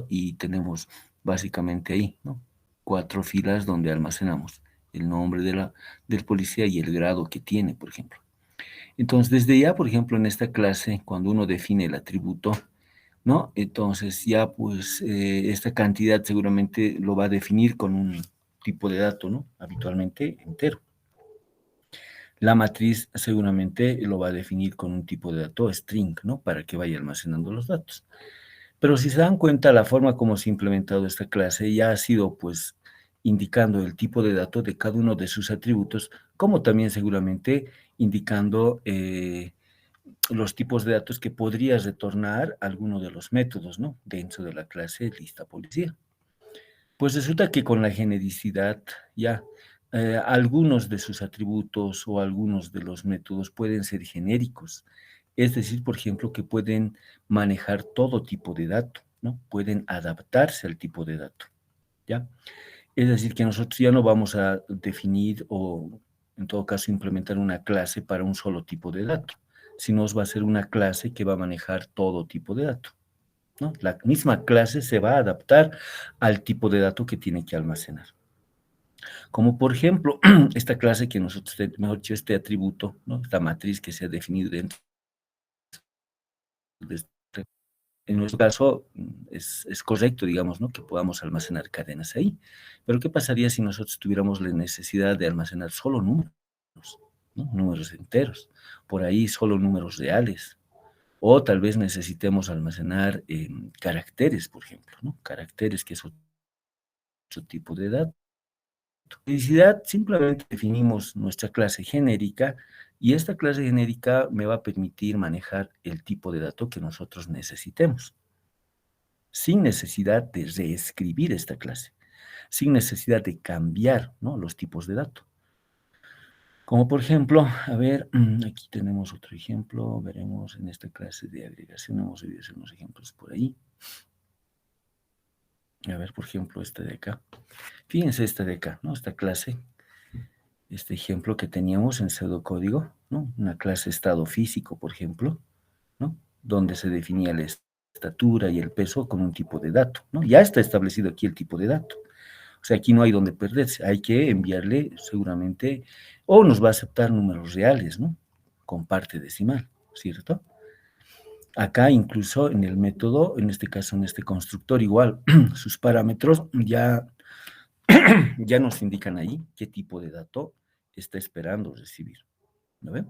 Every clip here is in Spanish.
y tenemos básicamente ahí, ¿no? 4 filas donde almacenamos el nombre del policía y el grado que tiene, por ejemplo. Entonces, desde ya, por ejemplo, en esta clase, cuando uno define el atributo, ¿no? Entonces ya, pues, esta cantidad seguramente lo va a definir con un tipo de dato, ¿no? Habitualmente entero. La matriz seguramente lo va a definir con un tipo de dato string, ¿no? Para que vaya almacenando los datos. Pero si se dan cuenta, la forma como se ha implementado esta clase ya ha sido, pues, indicando el tipo de dato de cada uno de sus atributos, como también seguramente indicando los tipos de datos que podrías retornar a alguno de los métodos, ¿no? Dentro de la clase lista policía. Pues resulta que con la genericidad ya algunos de sus atributos o algunos de los métodos pueden ser genéricos. Es decir, por ejemplo, que pueden manejar todo tipo de dato, ¿no? Pueden adaptarse al tipo de dato, ¿ya? Es decir, que nosotros ya no vamos a definir o, en todo caso, implementar una clase para un solo tipo de dato, sino va a ser una clase que va a manejar todo tipo de dato, ¿no? La misma clase se va a adaptar al tipo de dato que tiene que almacenar. Como por ejemplo, esta clase que nosotros, mejor dicho, este atributo, ¿no? Esta matriz que se ha definido dentro de este, en nuestro caso, es correcto, digamos, ¿no? Que podamos almacenar cadenas ahí. Pero ¿qué pasaría si nosotros tuviéramos la necesidad de almacenar solo números, ¿no? Números enteros, por ahí solo números reales? O tal vez necesitemos almacenar caracteres, por ejemplo, ¿no? Caracteres, que es otro tipo de dato. Felicidad, simplemente definimos nuestra clase genérica y esta clase genérica me va a permitir manejar el tipo de dato que nosotros necesitemos, sin necesidad de reescribir esta clase, sin necesidad de cambiar, ¿no? Los tipos de dato. Como por ejemplo, a ver, aquí tenemos otro ejemplo, veremos en esta clase de agregación, vamos a ver unos ejemplos por ahí. A ver, por ejemplo, esta de acá. Fíjense esta de acá, ¿no? Esta clase, este ejemplo que teníamos en pseudocódigo, ¿no? Una clase estado físico, por ejemplo, ¿no? Donde se definía la estatura y el peso con un tipo de dato, ¿no? Ya está establecido aquí el tipo de dato. O sea, aquí no hay donde perderse, hay que enviarle seguramente, o nos va a aceptar números reales, ¿no? Con parte decimal, ¿cierto? Acá incluso en el método, en este caso en este constructor igual, sus parámetros ya, ya nos indican ahí qué tipo de dato está esperando recibir, ¿no ven?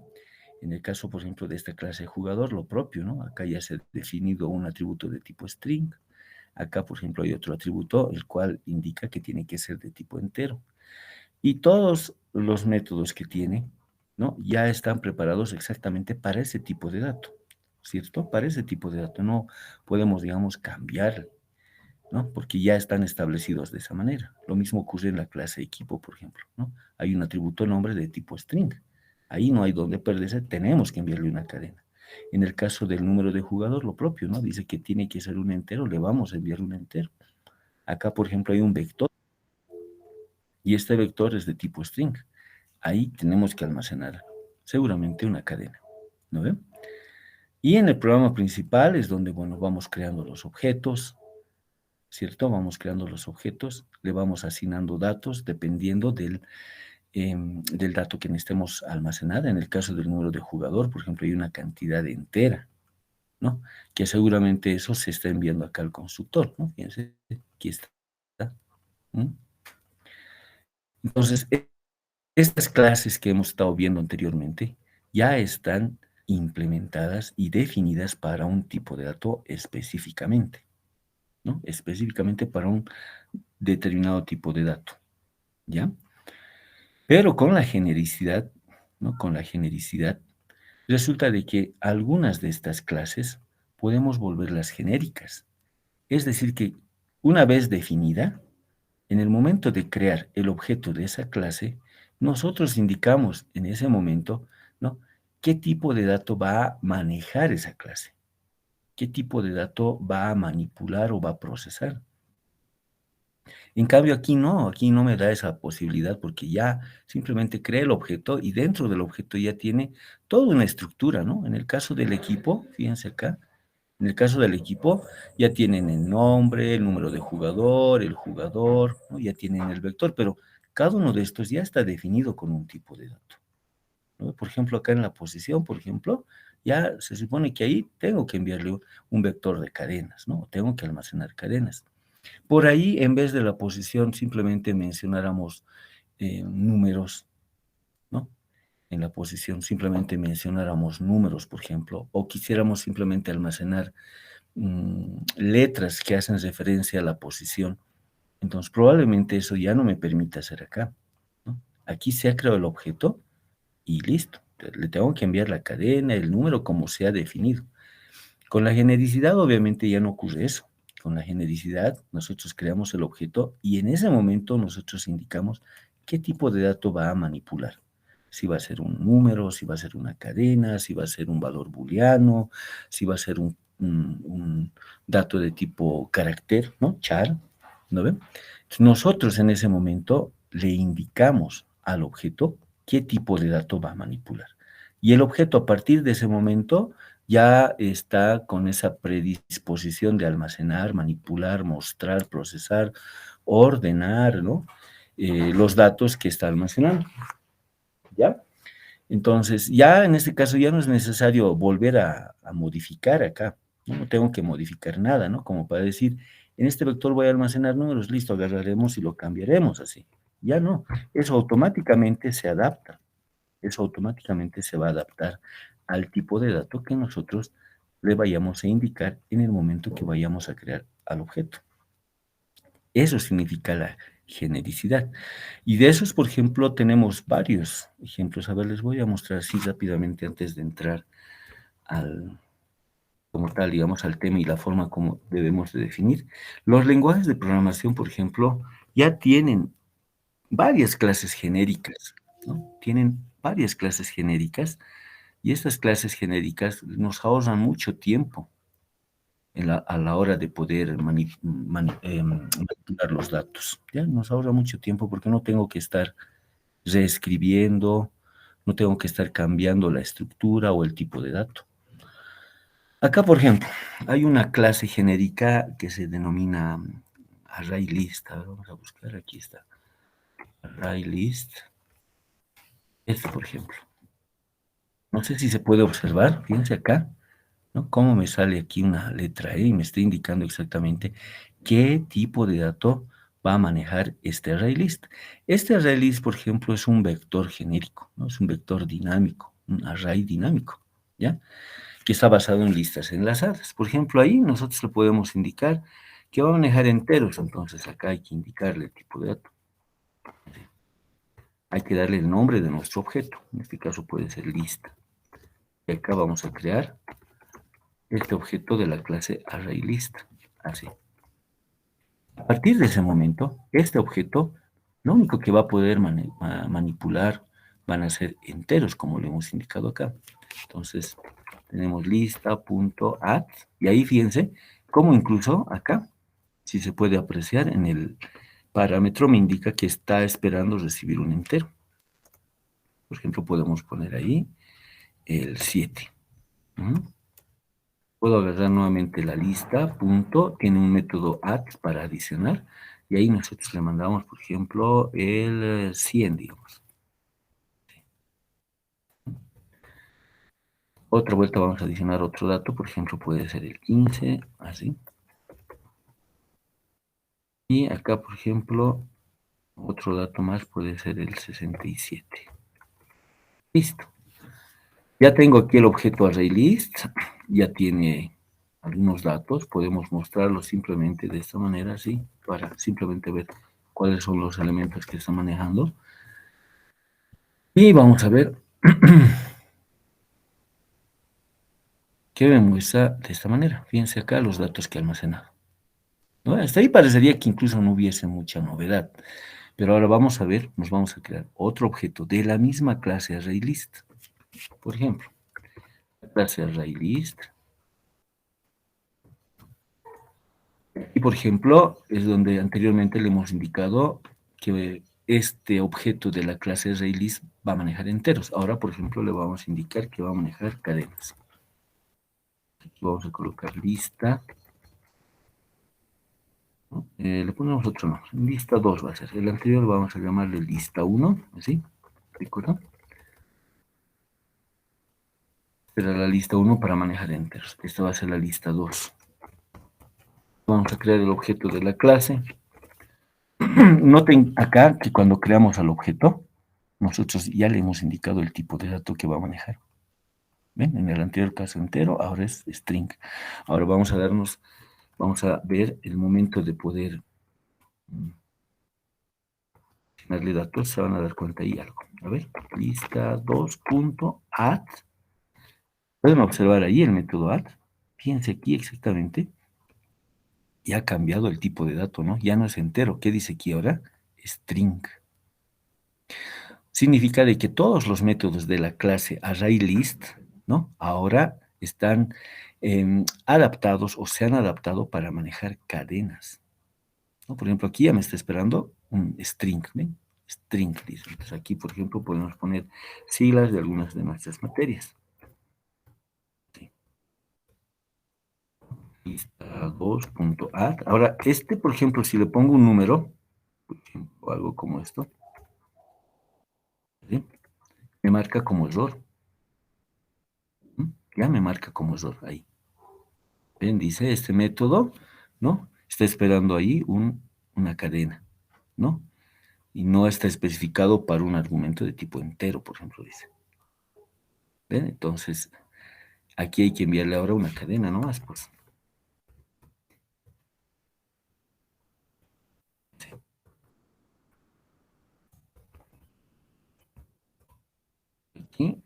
En el caso, por ejemplo, de esta clase de jugador, lo propio, ¿no? Acá ya se ha definido un atributo de tipo string. Acá, por ejemplo, hay otro atributo, el cual indica que tiene que ser de tipo entero. Y todos los métodos que tiene, ¿no? Ya están preparados exactamente para ese tipo de dato, ¿cierto? Para ese tipo de dato. No podemos, digamos, cambiar, ¿no? Porque ya están establecidos de esa manera. Lo mismo ocurre en la clase equipo, por ejemplo, ¿no? Hay un atributo nombre de tipo string. Ahí no hay donde perderse, tenemos que enviarle una cadena. En el caso del número de jugador, lo propio, ¿no? Dice que tiene que ser un entero, le vamos a enviar un entero. Acá, por ejemplo, hay un vector y este vector es de tipo string. Ahí tenemos que almacenar seguramente una cadena, ¿no ven? Y en el programa principal es donde, bueno, vamos creando los objetos, ¿cierto? Vamos creando los objetos, le vamos asignando datos dependiendo del dato que necesitemos almacenar. En el caso del número de jugador, por ejemplo, hay una cantidad entera, ¿no? Que seguramente eso se está enviando acá al constructor, ¿no? Fíjense, aquí está. ¿Mm? Entonces, estas clases que hemos estado viendo anteriormente ya están implementadas y definidas para un tipo de dato específicamente, ¿no? Específicamente para un determinado tipo de dato, ¿ya? Pero con la genericidad, ¿no? Con la genericidad, resulta de que algunas de estas clases podemos volverlas genéricas. Es decir, que una vez definida, en el momento de crear el objeto de esa clase, nosotros indicamos en ese momento, ¿no? ¿Qué tipo de dato va a manejar esa clase? ¿Qué tipo de dato va a manipular o va a procesar? En cambio, aquí no me da esa posibilidad porque ya simplemente crea el objeto y dentro del objeto ya tiene toda una estructura, ¿no? En el caso del equipo, fíjense acá, En el caso del equipo, ya tienen el nombre, el número de jugador, el jugador, ¿no? Ya tienen el vector, pero cada uno de estos ya está definido con un tipo de dato, ¿no? Por ejemplo, acá en la posición, por ejemplo, ya se supone que ahí tengo que enviarle un vector de cadenas, ¿no? Tengo que almacenar cadenas. Por ahí, en vez de la posición, simplemente mencionáramos números, ¿no? En la posición simplemente mencionáramos números, por ejemplo, o quisiéramos simplemente almacenar letras que hacen referencia a la posición. Entonces, probablemente eso ya no me permite hacer acá, ¿no? Aquí se ha creado el objeto y listo. Le tengo que enviar la cadena, el número, como se ha definido. Con la genericidad, obviamente, ya no ocurre eso. Con la genericidad, nosotros creamos el objeto y en ese momento nosotros indicamos qué tipo de dato va a manipular. Si va a ser un número, si va a ser una cadena, si va a ser un valor booleano, si va a ser un dato de tipo carácter, ¿no? Char, ¿no ven? Nosotros en ese momento le indicamos al objeto qué tipo de dato va a manipular. Y el objeto a partir de ese momento ya está con esa predisposición de almacenar, manipular, mostrar, procesar, ordenar, ¿no? Los datos que está almacenando, ¿ya? Entonces, ya en este caso ya no es necesario volver a modificar acá, ¿no? No tengo que modificar nada, ¿no? Como para decir, en este vector voy a almacenar números, listo, agarraremos y lo cambiaremos así. Ya no, eso automáticamente se adapta, eso automáticamente se va a adaptar al tipo de dato que nosotros le vayamos a indicar en el momento que vayamos a crear al objeto. Eso significa la genericidad. Y de esos, por ejemplo, tenemos varios ejemplos. A ver, les voy a mostrar así rápidamente antes de entrar al, como tal, digamos, al tema y la forma como debemos de definir. Los lenguajes de programación, por ejemplo, ya tienen varias clases genéricas, ¿no? Tienen varias clases genéricas y estas clases genéricas nos ahorran mucho tiempo a la hora de poder manipular los datos. ¿Ya? Nos ahorra mucho tiempo porque no tengo que estar reescribiendo, no tengo que estar cambiando la estructura o el tipo de dato. Acá, por ejemplo, hay una clase genérica que se denomina ArrayList. A ver, vamos a buscar, aquí está. ArrayList. Este, por ejemplo. No sé si se puede observar, fíjense acá, ¿no? Cómo me sale aquí una letra E y me está indicando exactamente qué tipo de dato va a manejar este ArrayList. Este ArrayList, por ejemplo, es un vector genérico, ¿no? Es un vector dinámico, un array dinámico, ¿ya? Que está basado en listas enlazadas. Por ejemplo, ahí nosotros le podemos indicar que va a manejar enteros, entonces acá hay que indicarle el tipo de dato. Hay que darle el nombre de nuestro objeto, en este caso puede ser lista. Y acá vamos a crear este objeto de la clase ArrayList, así. A partir de ese momento, este objeto, lo único que va a poder manipular van a ser enteros, como lo hemos indicado acá. Entonces, tenemos lista.add, y ahí fíjense cómo incluso acá, si se puede apreciar en el parámetro, me indica que está esperando recibir un entero. Por ejemplo, podemos poner ahí el 7. Puedo agarrar nuevamente la lista, punto, tiene un método add para adicionar, y ahí nosotros le mandamos, por ejemplo, el 100, digamos. Otra vuelta vamos a adicionar otro dato, por ejemplo, puede ser el 15, así. Y acá, por ejemplo, otro dato más puede ser el 67. Listo. Ya tengo aquí el objeto ArrayList, ya tiene algunos datos, podemos mostrarlos simplemente de esta manera, así, para simplemente ver cuáles son los elementos que está manejando. Y vamos a ver qué me muestra de esta manera. Fíjense acá los datos que ha almacenado, ¿no? Hasta ahí parecería que incluso no hubiese mucha novedad. Pero ahora vamos a ver, nos vamos a crear otro objeto de la misma clase ArrayList. Por ejemplo, la clase ArrayList. Y por ejemplo, es donde anteriormente le hemos indicado que este objeto de la clase ArrayList va a manejar enteros. Ahora, por ejemplo, le vamos a indicar que va a manejar cadenas. Aquí vamos a colocar lista. ¿No? Le ponemos otro nombre. Lista 2 va a ser. El anterior vamos a llamarle lista 1, ¿así? ¿De acuerdo? Esta era la lista 1 para manejar enteros. Esta va a ser la lista 2. Vamos a crear el objeto de la clase. Noten acá que cuando creamos al objeto, nosotros ya le hemos indicado el tipo de dato que va a manejar. ¿Ven? En el anterior caso entero, ahora es string. Ahora vamos a ver el momento de poder darle datos, se van a dar cuenta ahí algo. A ver, lista 2.add. Pueden observar ahí el método add. Fíjense aquí exactamente. Ya ha cambiado el tipo de dato, ¿no? Ya no es entero. ¿Qué dice aquí ahora? String. Significa de que todos los métodos de la clase ArrayList, ¿no? Ahora están adaptados o se han adaptado para manejar cadenas, ¿no? Por ejemplo, aquí ya me está esperando un string, ¿ven? String, dice. Entonces aquí, por ejemplo, podemos poner siglas de algunas de nuestras materias. Sí. Lista 2.add. Ahora, por ejemplo, si le pongo un número, por ejemplo, algo como esto, ¿sí? Me marca como error. Ya me marca como error ahí. Ven, dice este método, ¿no? Está esperando ahí una cadena, ¿no? Y no está especificado para un argumento de tipo entero, por ejemplo, dice. ¿Ven? Entonces, aquí hay que enviarle ahora una cadena nomás, pues. Sí. Aquí.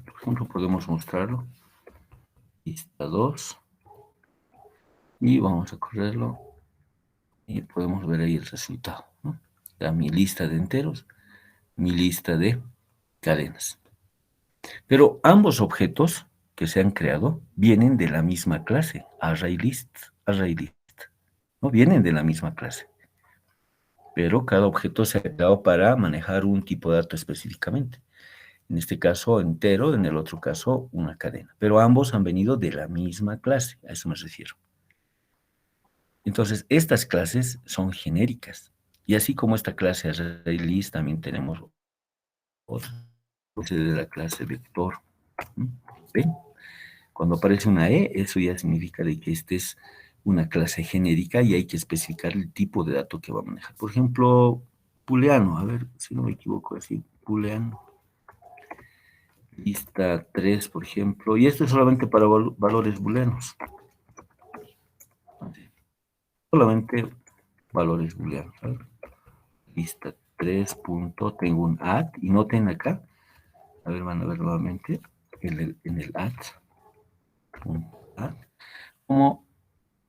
Por ejemplo, podemos mostrarlo. Lista 2. Y vamos a correrlo. Y podemos ver ahí el resultado, ¿no? Da mi lista de enteros, mi lista de cadenas. Pero ambos objetos que se han creado vienen de la misma clase, ArrayList. No vienen de la misma clase, pero cada objeto se ha creado para manejar un tipo de dato específicamente. En este caso entero, en el otro caso una cadena. Pero ambos han venido de la misma clase, a eso me refiero. Entonces, estas clases son genéricas. Y así como esta clase ArrayList, también tenemos otra de la clase vector. ¿Ven? Cuando aparece una E, eso ya significa de que esta es una clase genérica y hay que especificar el tipo de dato que va a manejar. Por ejemplo, booleano, a ver si no me equivoco así, booleano. Lista 3, por ejemplo, y esto es solamente para valores booleanos. Solamente valores booleanos. ¿Sabes? Lista 3, punto, tengo un add, y noten acá, a ver, van a ver nuevamente, en el add, como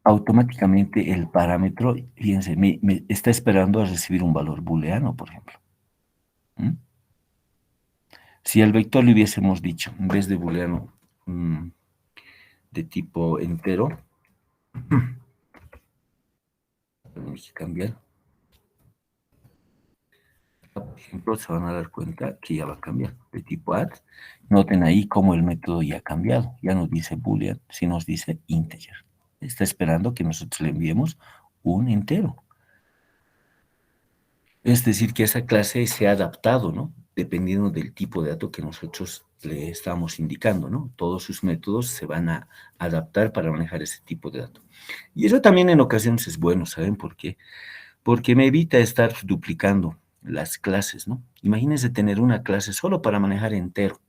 automáticamente el parámetro, fíjense, me está esperando a recibir un valor booleano, por ejemplo. ¿Mm? Si al vector le hubiésemos dicho, en vez de booleano de tipo entero, tenemos que cambiar. Por ejemplo, se van a dar cuenta que ya va a cambiar de tipo add. Noten ahí cómo el método ya ha cambiado. Ya nos dice boolean, si nos dice integer. Está esperando que nosotros le enviemos un entero. Es decir, que esa clase se ha adaptado, ¿no? Dependiendo del tipo de dato que nosotros le estamos indicando, ¿no? Todos sus métodos se van a adaptar para manejar ese tipo de dato. Y eso también en ocasiones es bueno, ¿saben por qué? Porque me evita estar duplicando las clases, ¿no? Imagínense tener una clase solo para manejar entero.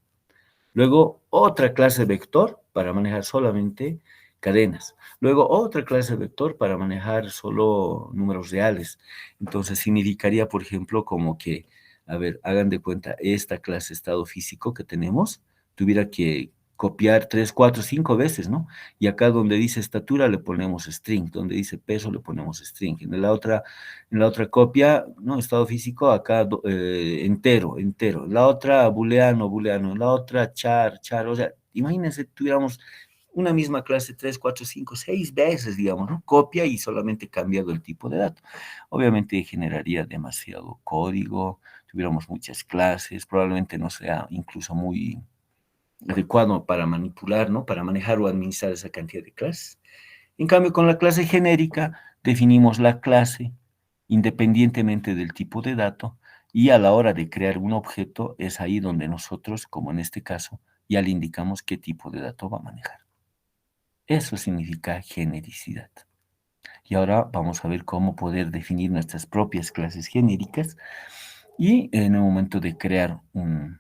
Luego otra clase vector para manejar solamente cadenas. Luego otra clase vector para manejar solo números reales. Entonces significaría, por ejemplo, como que, a ver, hagan de cuenta, esta clase estado físico que tenemos, tuviera que copiar 3, 4, 5 veces, ¿no? Y acá donde dice estatura le ponemos string, donde dice peso le ponemos string. En la otra copia, ¿no? Estado físico, acá entero. En la otra booleano, en la otra char, o sea, imagínense, tuviéramos una misma clase 3, 4, 5, 6 veces, digamos, ¿no? Copia y solamente cambiado el tipo de dato. Obviamente generaría demasiado código, tuviéramos muchas clases, probablemente no sea incluso muy adecuado para manipular, ¿no? Para manejar o administrar esa cantidad de clases. En cambio, con la clase genérica definimos la clase independientemente del tipo de dato y a la hora de crear un objeto es ahí donde nosotros, como en este caso, ya le indicamos qué tipo de dato va a manejar. Eso significa genericidad. Y ahora vamos a ver cómo poder definir nuestras propias clases genéricas y en el momento de crear un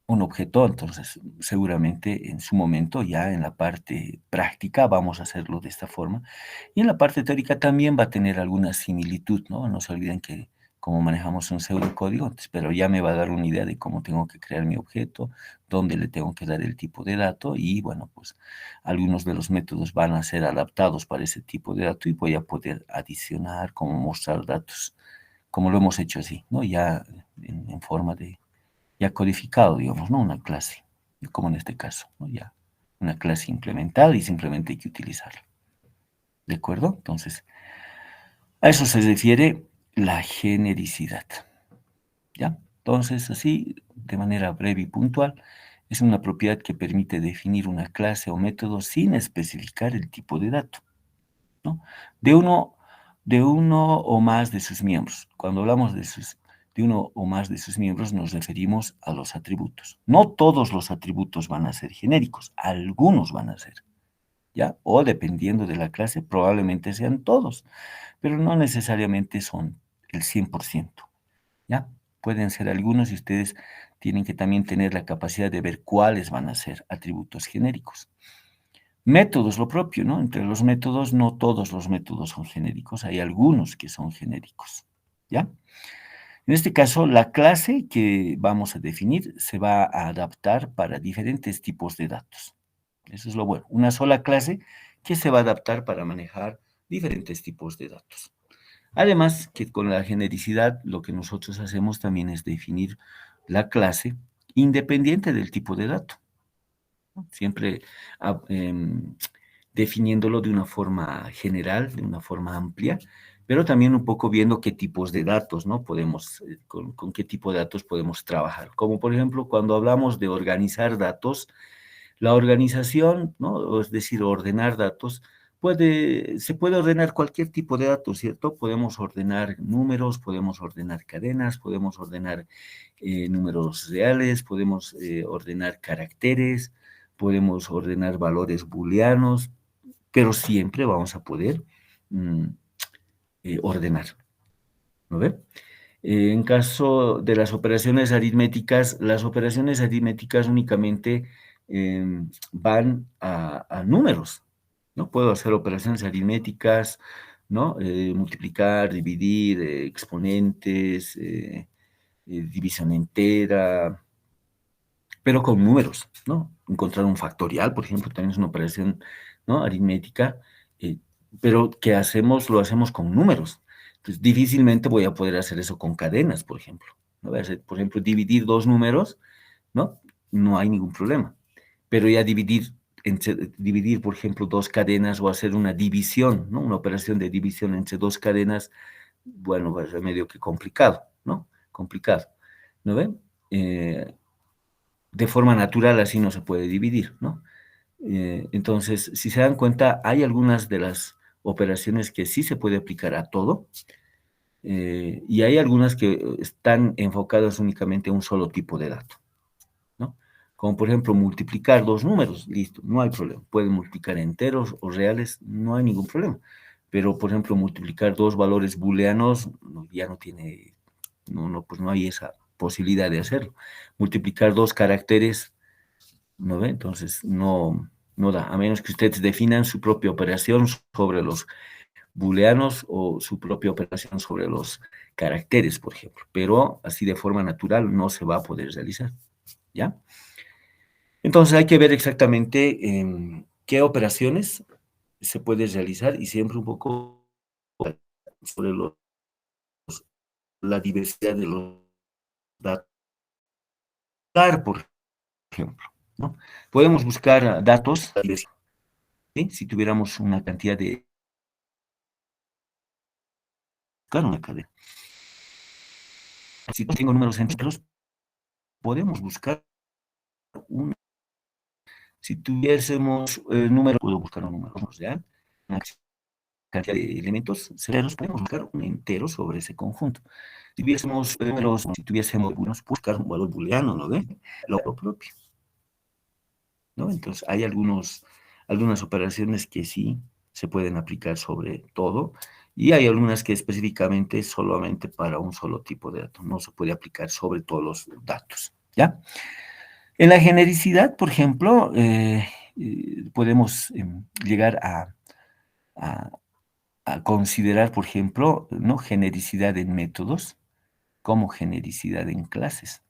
objeto, entonces seguramente en su momento ya en la parte práctica vamos a hacerlo de esta forma y en la parte teórica también va a tener alguna similitud, ¿no? No se olviden que como manejamos un pseudocódigo, pero ya me va a dar una idea de cómo tengo que crear mi objeto, dónde le tengo que dar el tipo de dato y bueno, pues algunos de los métodos van a ser adaptados para ese tipo de dato y voy a poder adicionar, como mostrar datos, como lo hemos hecho así, ¿no? Ya en forma de ya codificado, digamos, ¿no? Una clase, como en este caso, ¿no? Ya una clase implementada y simplemente hay que utilizarla. ¿De acuerdo? Entonces, a eso se refiere la genericidad. ¿Ya? Entonces, así, de manera breve y puntual, es una propiedad que permite definir una clase o método sin especificar el tipo de dato, ¿no? De uno, de uno o más de sus miembros. Cuando hablamos de uno o más de sus miembros, nos referimos a los atributos. No todos los atributos van a ser genéricos, algunos van a ser, ¿ya? O dependiendo de la clase, probablemente sean todos, pero no necesariamente son el 100%, ¿ya? Pueden ser algunos y ustedes tienen que también tener la capacidad de ver cuáles van a ser atributos genéricos. Métodos, lo propio, ¿no? Entre los métodos, no todos los métodos son genéricos, hay algunos que son genéricos, ¿ya? En este caso, la clase que vamos a definir se va a adaptar para diferentes tipos de datos. Eso es lo bueno. Una sola clase que se va a adaptar para manejar diferentes tipos de datos. Además, que con la genericidad lo que nosotros hacemos también es definir la clase independiente del tipo de dato. Siempre definiéndolo de una forma general, de una forma amplia, pero también un poco viendo qué tipos de datos, ¿no? Podemos, con qué tipo de datos podemos trabajar. Como por ejemplo, cuando hablamos de organizar datos, la organización, ¿no? Es decir, ordenar datos, se puede ordenar cualquier tipo de datos, ¿cierto? Podemos ordenar números, podemos ordenar cadenas, podemos ordenar números reales, podemos ordenar caracteres, podemos ordenar valores booleanos, pero siempre vamos a poder mm, ordenar, ¿no ve? En caso de las operaciones aritméticas únicamente van a números, ¿no? Puedo hacer operaciones aritméticas, ¿no? Multiplicar, dividir, exponentes, división entera, pero con números, ¿no? Encontrar un factorial, por ejemplo, también es una operación, ¿no? Aritmética, eh, pero lo hacemos con números. Entonces, difícilmente voy a poder hacer eso con cadenas, por ejemplo. ¿No? Voy a hacer, por ejemplo, dividir dos números, ¿no? No hay ningún problema. Pero ya dividir, por ejemplo, dos cadenas o hacer una división, ¿no? Una operación de división entre dos cadenas, bueno, va a ser medio que complicado, ¿no? Complicado, ¿no ven? De forma natural así no se puede dividir, ¿no? Entonces, si se dan cuenta, hay algunas de las operaciones que sí se puede aplicar a todo, y hay algunas que están enfocadas únicamente a un solo tipo de dato, ¿no? Como por ejemplo multiplicar dos números, listo, no hay problema. Pueden multiplicar enteros o reales, no hay ningún problema. Pero por ejemplo multiplicar dos valores booleanos ya no tiene, pues no hay esa posibilidad de hacerlo. Multiplicar dos caracteres, ¿no ve? Entonces no da, a menos que ustedes definan su propia operación sobre los booleanos o su propia operación sobre los caracteres, por ejemplo. Pero así de forma natural no se va a poder realizar, ¿ya? Entonces hay que ver exactamente qué operaciones se puede realizar y siempre un poco sobre la diversidad de los datos, por ejemplo, ¿no? Podemos buscar datos, ¿sí? Si tuviéramos una cantidad de... Claro, una cadena. Si tengo números enteros, podemos buscar un... Si tuviésemos números, puedo buscar un número, ¿ya? Una cantidad de elementos enteros, podemos buscar un entero sobre ese conjunto. Si tuviésemos números, si tuviésemos algunos, buscar un valor booleano, ¿no ve? Lo propio, ¿no? Entonces, hay algunas operaciones que sí se pueden aplicar sobre todo, y hay algunas que específicamente solamente para un solo tipo de dato, no se puede aplicar sobre todos los datos, ¿ya? En la genericidad, por ejemplo, podemos llegar a, a considerar, por ejemplo, ¿no? Genericidad en métodos como genericidad en clases,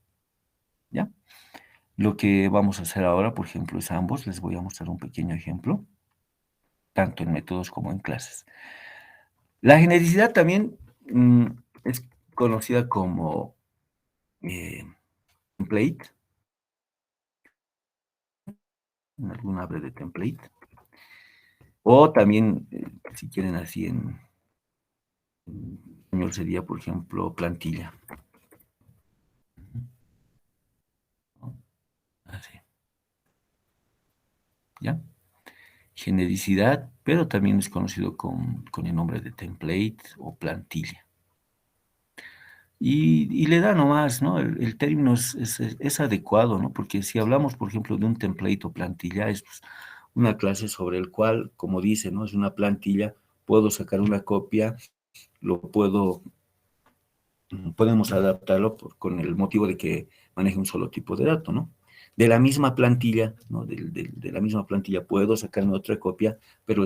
¿ya? Lo que vamos a hacer ahora, por ejemplo, es ambos. Les voy a mostrar un pequeño ejemplo, tanto en métodos como en clases. La genericidad también es conocida como template, en algún nombre de template, o también, si quieren así en español sería, por ejemplo, plantilla. ¿No? Así, ¿ya? Genericidad, pero también es conocido con el nombre de template o plantilla. Y le da nomás, ¿no? El término es adecuado, ¿no? Porque si hablamos, por ejemplo, de un template o plantilla, es pues, una clase sobre el cual, como dice, ¿no? Es una plantilla, puedo sacar una copia, lo podemos adaptarlo con el motivo de que maneje un solo tipo de dato, ¿no? De la misma plantilla, ¿no? De la misma plantilla puedo sacarme otra copia, pero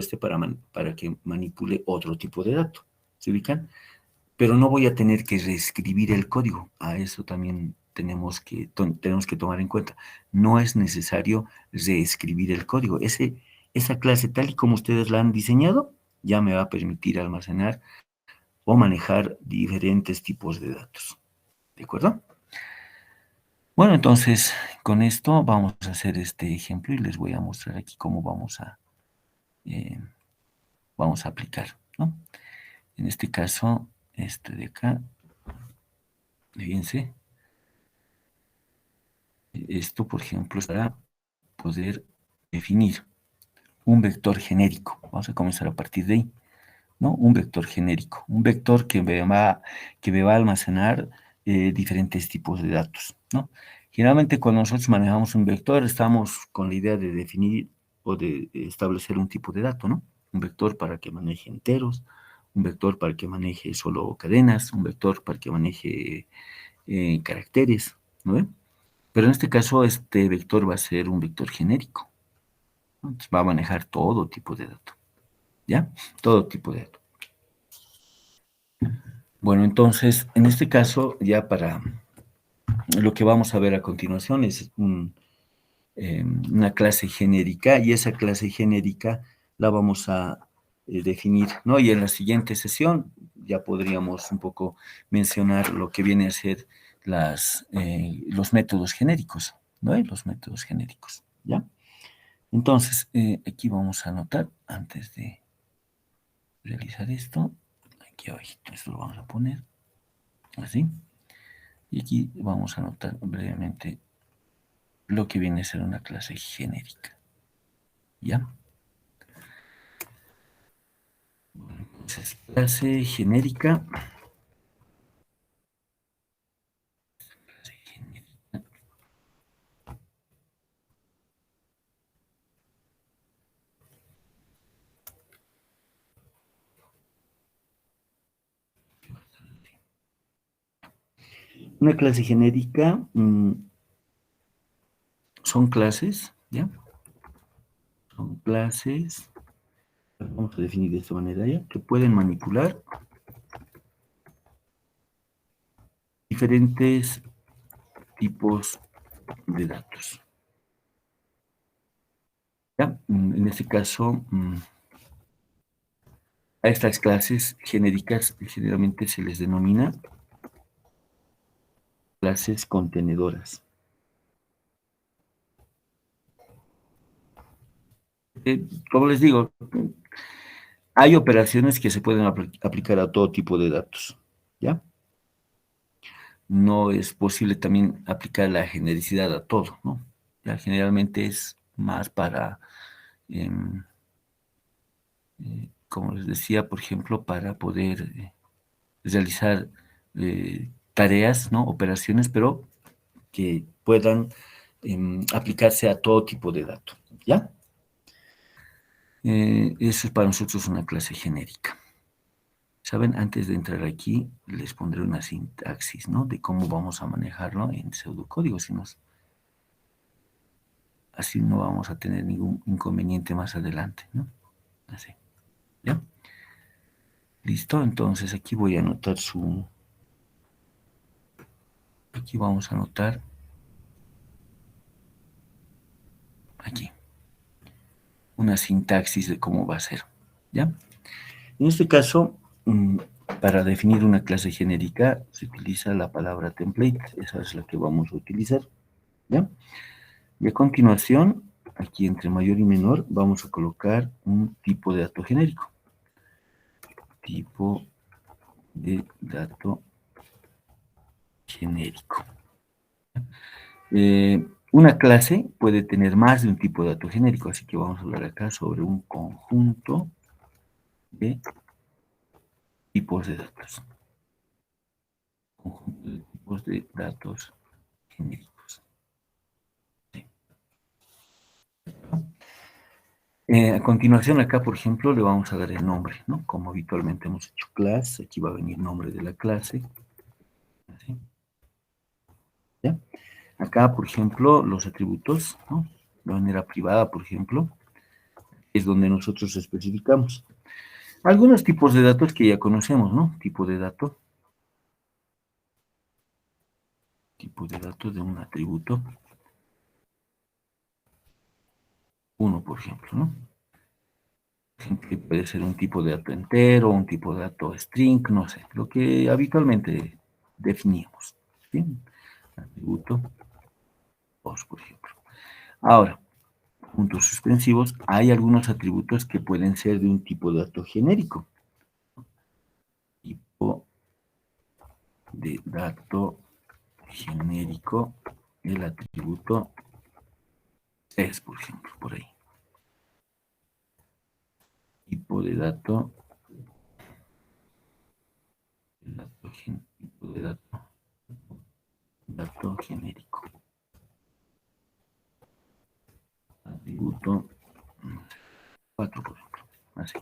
para que manipule otro tipo de dato. ¿Se ubican? Pero no voy a tener que reescribir el código. A eso también tenemos que tomar en cuenta. No es necesario reescribir el código. Esa clase, tal y como ustedes la han diseñado, ya me va a permitir almacenar o manejar diferentes tipos de datos. ¿De acuerdo? Bueno, entonces, con esto vamos a hacer este ejemplo y les voy a mostrar aquí cómo eh, vamos a aplicar, ¿no? En este caso, este de acá, fíjense, esto, por ejemplo, es para poder definir un vector genérico. Vamos a comenzar a partir de ahí, ¿no? Un vector genérico, un vector que me va a almacenar diferentes tipos de datos, ¿no? Generalmente cuando nosotros manejamos un vector estamos con la idea de definir o de establecer un tipo de dato, ¿no? Un vector para que maneje enteros, un vector para que maneje solo cadenas, un vector para que maneje caracteres, ¿no? Pero en este caso, este vector va a ser un vector genérico, ¿no? Entonces va a manejar todo tipo de datos, ¿ya? Todo tipo de datos. Bueno, entonces, en este caso, ya para lo que vamos a ver a continuación es una clase genérica, y esa clase genérica la vamos a definir, ¿no? Y en la siguiente sesión ya podríamos un poco mencionar lo que viene a ser los métodos genéricos, ¿no? Los métodos genéricos, ¿ya? Entonces, aquí vamos a anotar, antes de realizar esto, aquí abajito, esto lo vamos a poner así, y aquí vamos a anotar brevemente lo que viene a ser una clase genérica, ¿ya? Entonces, clase genérica, una clase genérica son clases, ¿ya? Son clases, vamos a definir de esta manera ya, que pueden manipular diferentes tipos de datos. ¿Ya? En este caso, a estas clases genéricas generalmente se les denomina clases contenedoras. como les digo, hay operaciones que se pueden aplicar a todo tipo de datos, ¿ya? No es posible también aplicar la genericidad a todo, ¿no? Ya generalmente es más para, em, como les decía, por ejemplo, para poder realizar tareas, ¿no? Operaciones, pero que puedan aplicarse a todo tipo de datos, ¿ya? Eso es para nosotros una clase genérica. ¿Saben? Antes de entrar aquí, les pondré una sintaxis, ¿no? De cómo vamos a manejarlo en pseudocódigo, así no vamos a tener ningún inconveniente más adelante, ¿no? Así, ¿ya? Listo, entonces aquí voy a anotar aquí vamos a anotar, aquí, una sintaxis de cómo va a ser, ¿ya? En este caso, para definir una clase genérica, se utiliza la palabra template, esa es la que vamos a utilizar, ¿ya? Y a continuación, aquí entre mayor y menor, vamos a colocar un tipo de dato genérico. Tipo de dato genérico. Una clase puede tener más de un tipo de dato genérico, así que vamos a hablar acá sobre un conjunto de tipos de datos. Conjunto de tipos de datos genéricos. Sí. A continuación, acá, por ejemplo, le vamos a dar el nombre, ¿no? Como habitualmente hemos hecho class, aquí va a venir nombre de la clase. ¿Sí? ¿Ya? Acá, por ejemplo, los atributos, ¿no? De manera privada, por ejemplo, es donde nosotros especificamos. Algunos tipos de datos que ya conocemos, ¿no? Tipo de dato de un atributo. Uno, por ejemplo, ¿no? Puede ser un tipo de dato entero, un tipo de dato string, no sé, lo que habitualmente definíamos. ¿Sí? Atributo 2, por ejemplo. Ahora, puntos suspensivos, hay algunos atributos que pueden ser de un tipo de dato genérico. Tipo de dato genérico, el atributo es, por ejemplo, por ahí. Tipo de dato, tipo de dato genérico. Atributo 4, por ejemplo. Así.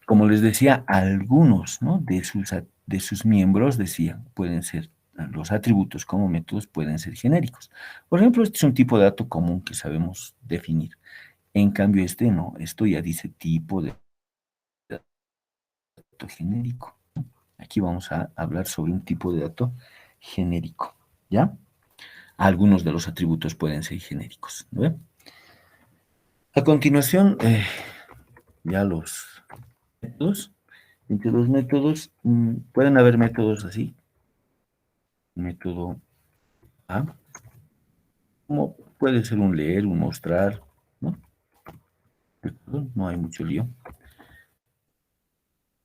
Como les decía, algunos, ¿no? de sus miembros decían, pueden ser los atributos como métodos pueden ser genéricos. Por ejemplo, este es un tipo de dato común que sabemos definir. En cambio, este no, esto ya dice tipo de dato genérico. Aquí vamos a hablar sobre un tipo de dato genérico, ¿ya? Algunos de los atributos pueden ser genéricos, ¿no? A continuación, ya los métodos. Entre los métodos, pueden haber métodos así. Método A, como puede ser un leer, un mostrar, ¿no? No hay mucho lío.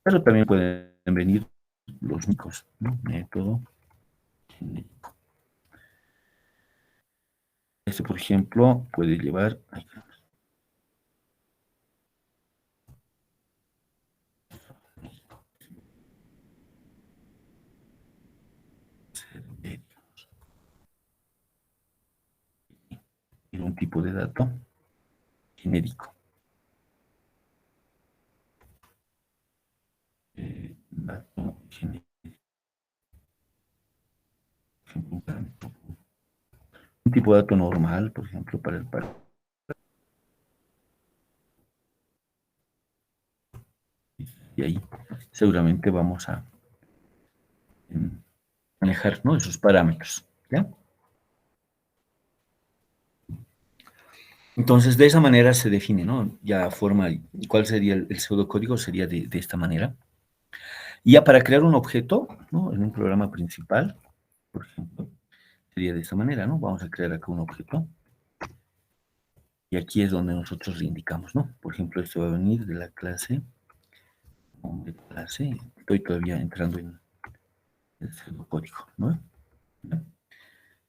Pero también pueden venir los micos, ¿no? Método genérico. Este, por ejemplo, puede llevar... un tipo de dato genérico. Dato genérico. Un tipo de dato normal, por ejemplo, para el par. Y ahí seguramente vamos a manejar, ¿no? Esos parámetros, ¿ya? Entonces, de esa manera se define, ¿no? Ya forma, ¿cuál sería el pseudocódigo? Sería de esta manera. Y ya para crear un objeto, ¿no? En un programa principal, por ejemplo, sería de esta manera, ¿no? Vamos a crear acá un objeto. Y aquí es donde nosotros le indicamos, ¿no? Por ejemplo, esto va a venir de la clase, estoy todavía entrando en el pseudocódigo, ¿no?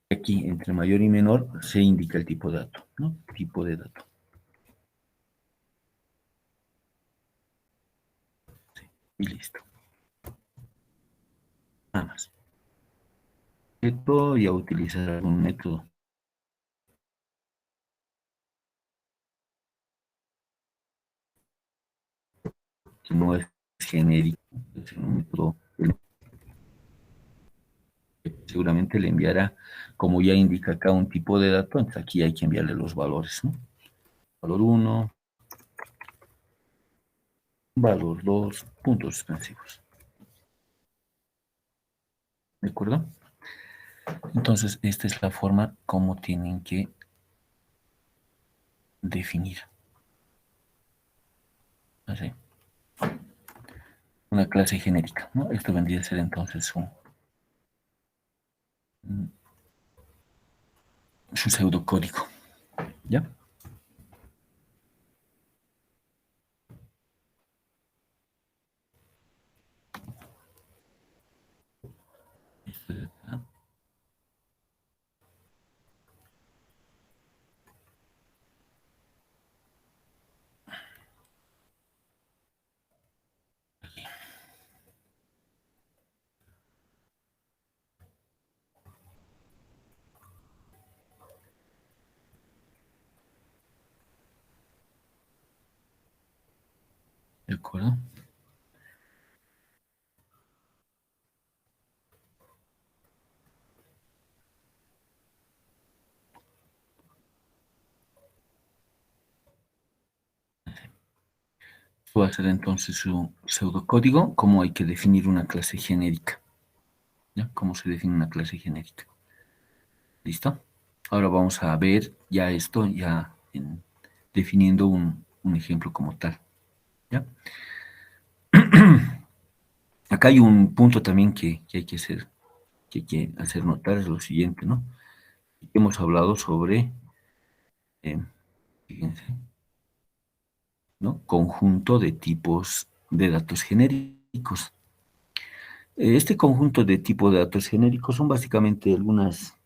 Aquí, entre mayor y menor, se indica el tipo de dato, ¿no? Tipo de dato. Sí, y listo. Nada más. Voy a utilizar un método que no es genérico, es un método que seguramente le enviará, como ya indica acá, un tipo de dato, entonces aquí hay que enviarle los valores, ¿no? Valor 1, valor 2, puntos suspensivos. ¿De acuerdo? Entonces, esta es la forma como tienen que definir. Así. Una clase genérica, ¿no? Esto vendría a ser entonces su pseudocódigo, ¿ya? ¿De acuerdo? Va a ser entonces su pseudocódigo, cómo hay que definir una clase genérica, ¿ya? ¿Cómo se define una clase genérica? ¿Listo? Ahora vamos a ver ya esto, definiendo un ejemplo como tal, ¿ya? Acá hay un punto también que hay que hacer notar, es lo siguiente, ¿no? Hemos hablado sobre, eh, fíjense, ¿no? Conjunto de tipos de datos genéricos. Este conjunto de tipos de datos genéricos son básicamente algunas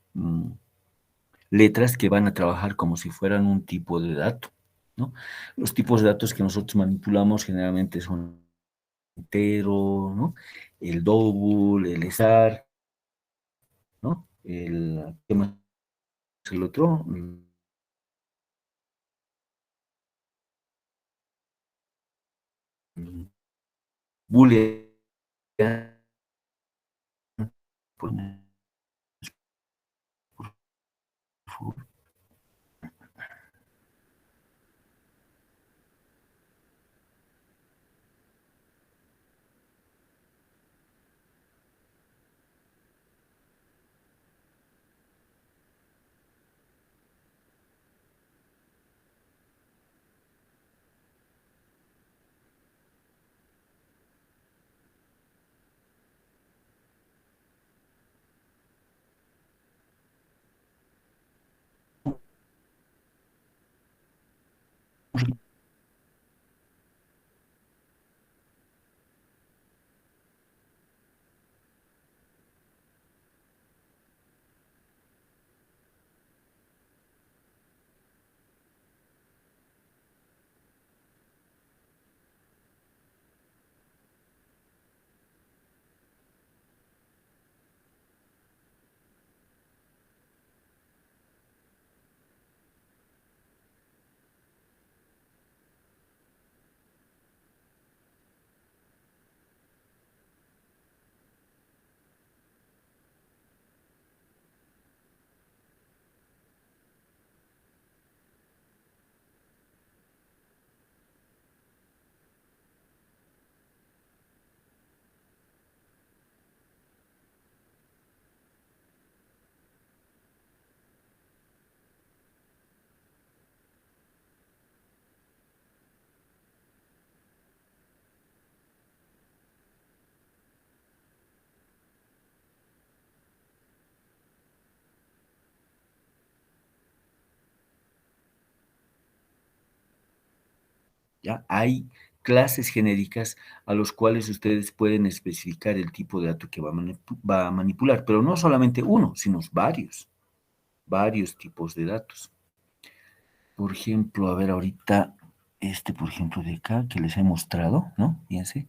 letras que van a trabajar como si fueran un tipo de dato, ¿no? Los tipos de datos que nosotros manipulamos generalmente son entero, ¿no? El double, el star, ¿no? ¿Qué más es el otro? Boolean, por favor. ¿ya? Hay clases genéricas a los cuales ustedes pueden especificar el tipo de dato que va a manipular, pero no solamente uno, sino varios tipos de datos. Por ejemplo, a ver ahorita, por ejemplo, de acá que les he mostrado, ¿no? Fíjense,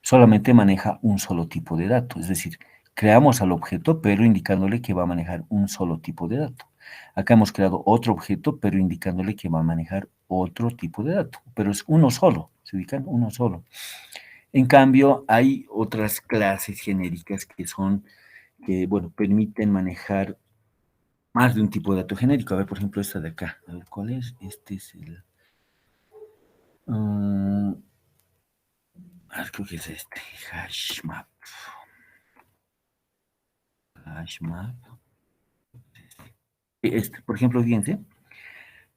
solamente maneja un solo tipo de dato, es decir, creamos al objeto, pero indicándole que va a manejar un solo tipo de dato. Acá hemos creado otro objeto, pero indicándole que va a manejar otro tipo de dato, pero es uno solo, ¿se ubican? Uno solo. En cambio, hay otras clases genéricas que son, que, bueno, permiten manejar más de un tipo de dato genérico. A ver, por ejemplo, esta de acá. A ver, ¿cuál es? Este es el... creo que es este. Hashmap. Hashmap. Por ejemplo, fíjense,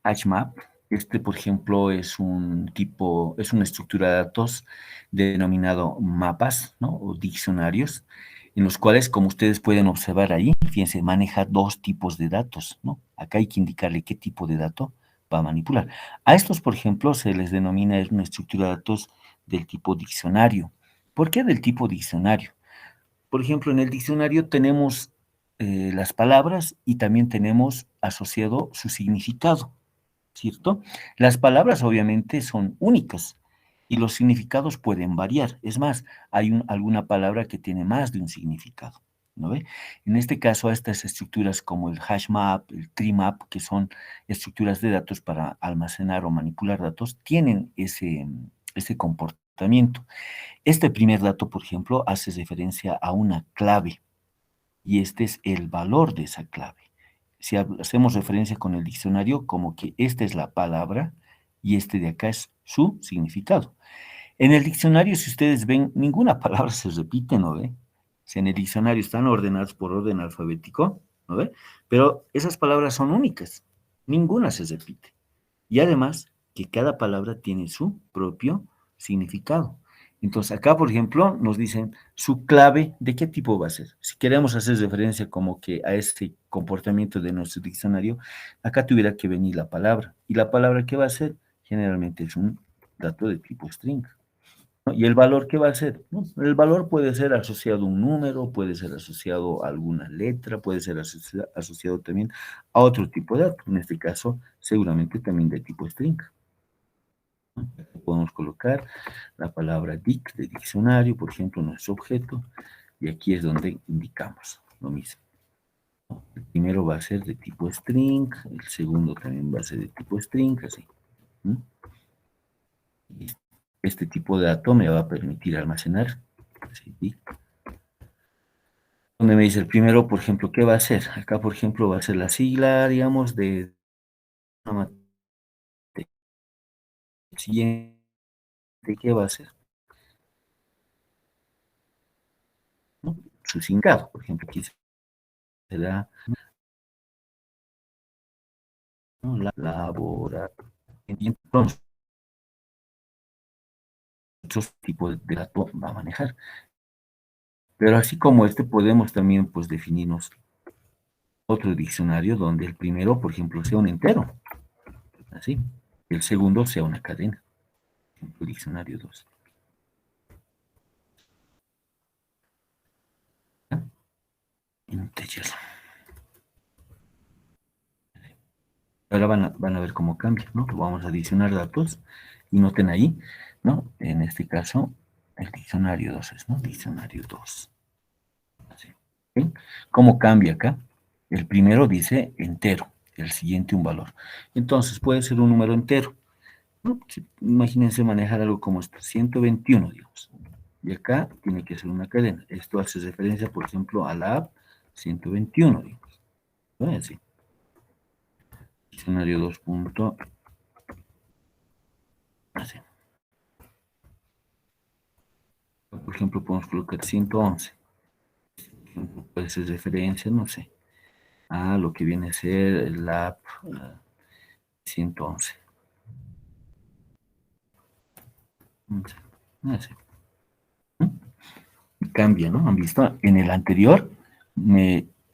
HMAP, por ejemplo, es un tipo, es una estructura de datos denominado mapas, ¿no? O diccionarios, en los cuales, como ustedes pueden observar ahí, fíjense, maneja dos tipos de datos, ¿no? Acá hay que indicarle qué tipo de dato va a manipular. A estos, por ejemplo, se les denomina una estructura de datos del tipo diccionario. ¿Por qué del tipo diccionario? Por ejemplo, en el diccionario tenemos las palabras y también tenemos asociado su significado, ¿cierto? Las palabras obviamente son únicas y los significados pueden variar. Es más, hay alguna palabra que tiene más de un significado, ¿no ve? En este caso, a estas estructuras como el hashmap, el treemap, que son estructuras de datos para almacenar o manipular datos, tienen ese comportamiento. Este primer dato, por ejemplo, hace referencia a una clave y este es el valor de esa clave. Si hacemos referencia con el diccionario, como que esta es la palabra y este de acá es su significado. En el diccionario, si ustedes ven, ninguna palabra se repite, ¿no ve? Si en el diccionario están ordenados por orden alfabético, ¿no ve? Pero esas palabras son únicas, ninguna se repite. Y además, que cada palabra tiene su propio significado. Entonces, acá, por ejemplo, nos dicen su clave, ¿de qué tipo va a ser? Si queremos hacer referencia como que a este comportamiento de nuestro diccionario, acá tuviera que venir la palabra. ¿Y la palabra qué va a ser? Generalmente es un dato de tipo string, ¿no? ¿Y el valor qué va a ser? ¿No? El valor puede ser asociado a un número, puede ser asociado a alguna letra, puede ser asociado también a otro tipo de dato. En este caso, seguramente también de tipo string. Podemos colocar la palabra dic de diccionario, por ejemplo, nuestro objeto, y aquí es donde indicamos lo mismo. El primero va a ser de tipo string, el segundo también va a ser de tipo string, así. Y este tipo de dato me va a permitir almacenar, así, dic. Donde me dice el primero, por ejemplo, ¿qué va a hacer? Acá, por ejemplo, va a ser la sigla, digamos, de una materia. El siguiente, ¿qué va a hacer? ¿No? Su significado, por ejemplo, aquí será, ¿no? La laboratorio. Entonces, otros tipos de datos va a manejar. Pero así como podemos también, pues, definirnos otro diccionario donde el primero, por ejemplo, sea un entero, así. El segundo sea una cadena, por ejemplo, diccionario 2. Integer. Ahora van a ver cómo cambia, ¿no? Vamos a adicionar datos y noten ahí, ¿no? En este caso, el diccionario 2 es, ¿no? Diccionario 2. Así. ¿Sí? ¿Cómo cambia acá? El primero dice entero, el siguiente un valor. Entonces puede ser un número entero. ¿No? Imagínense manejar algo como esto, 121, digamos. Y acá tiene que ser una cadena. Esto hace referencia, por ejemplo, a la app 121, digamos. ¿No? Así. Diccionario 2. Así. Por ejemplo, podemos colocar 111. Puede ser referencia, no sé, a lo que viene a ser el app 111. Así. Cambia, ¿no? Han visto, en el anterior,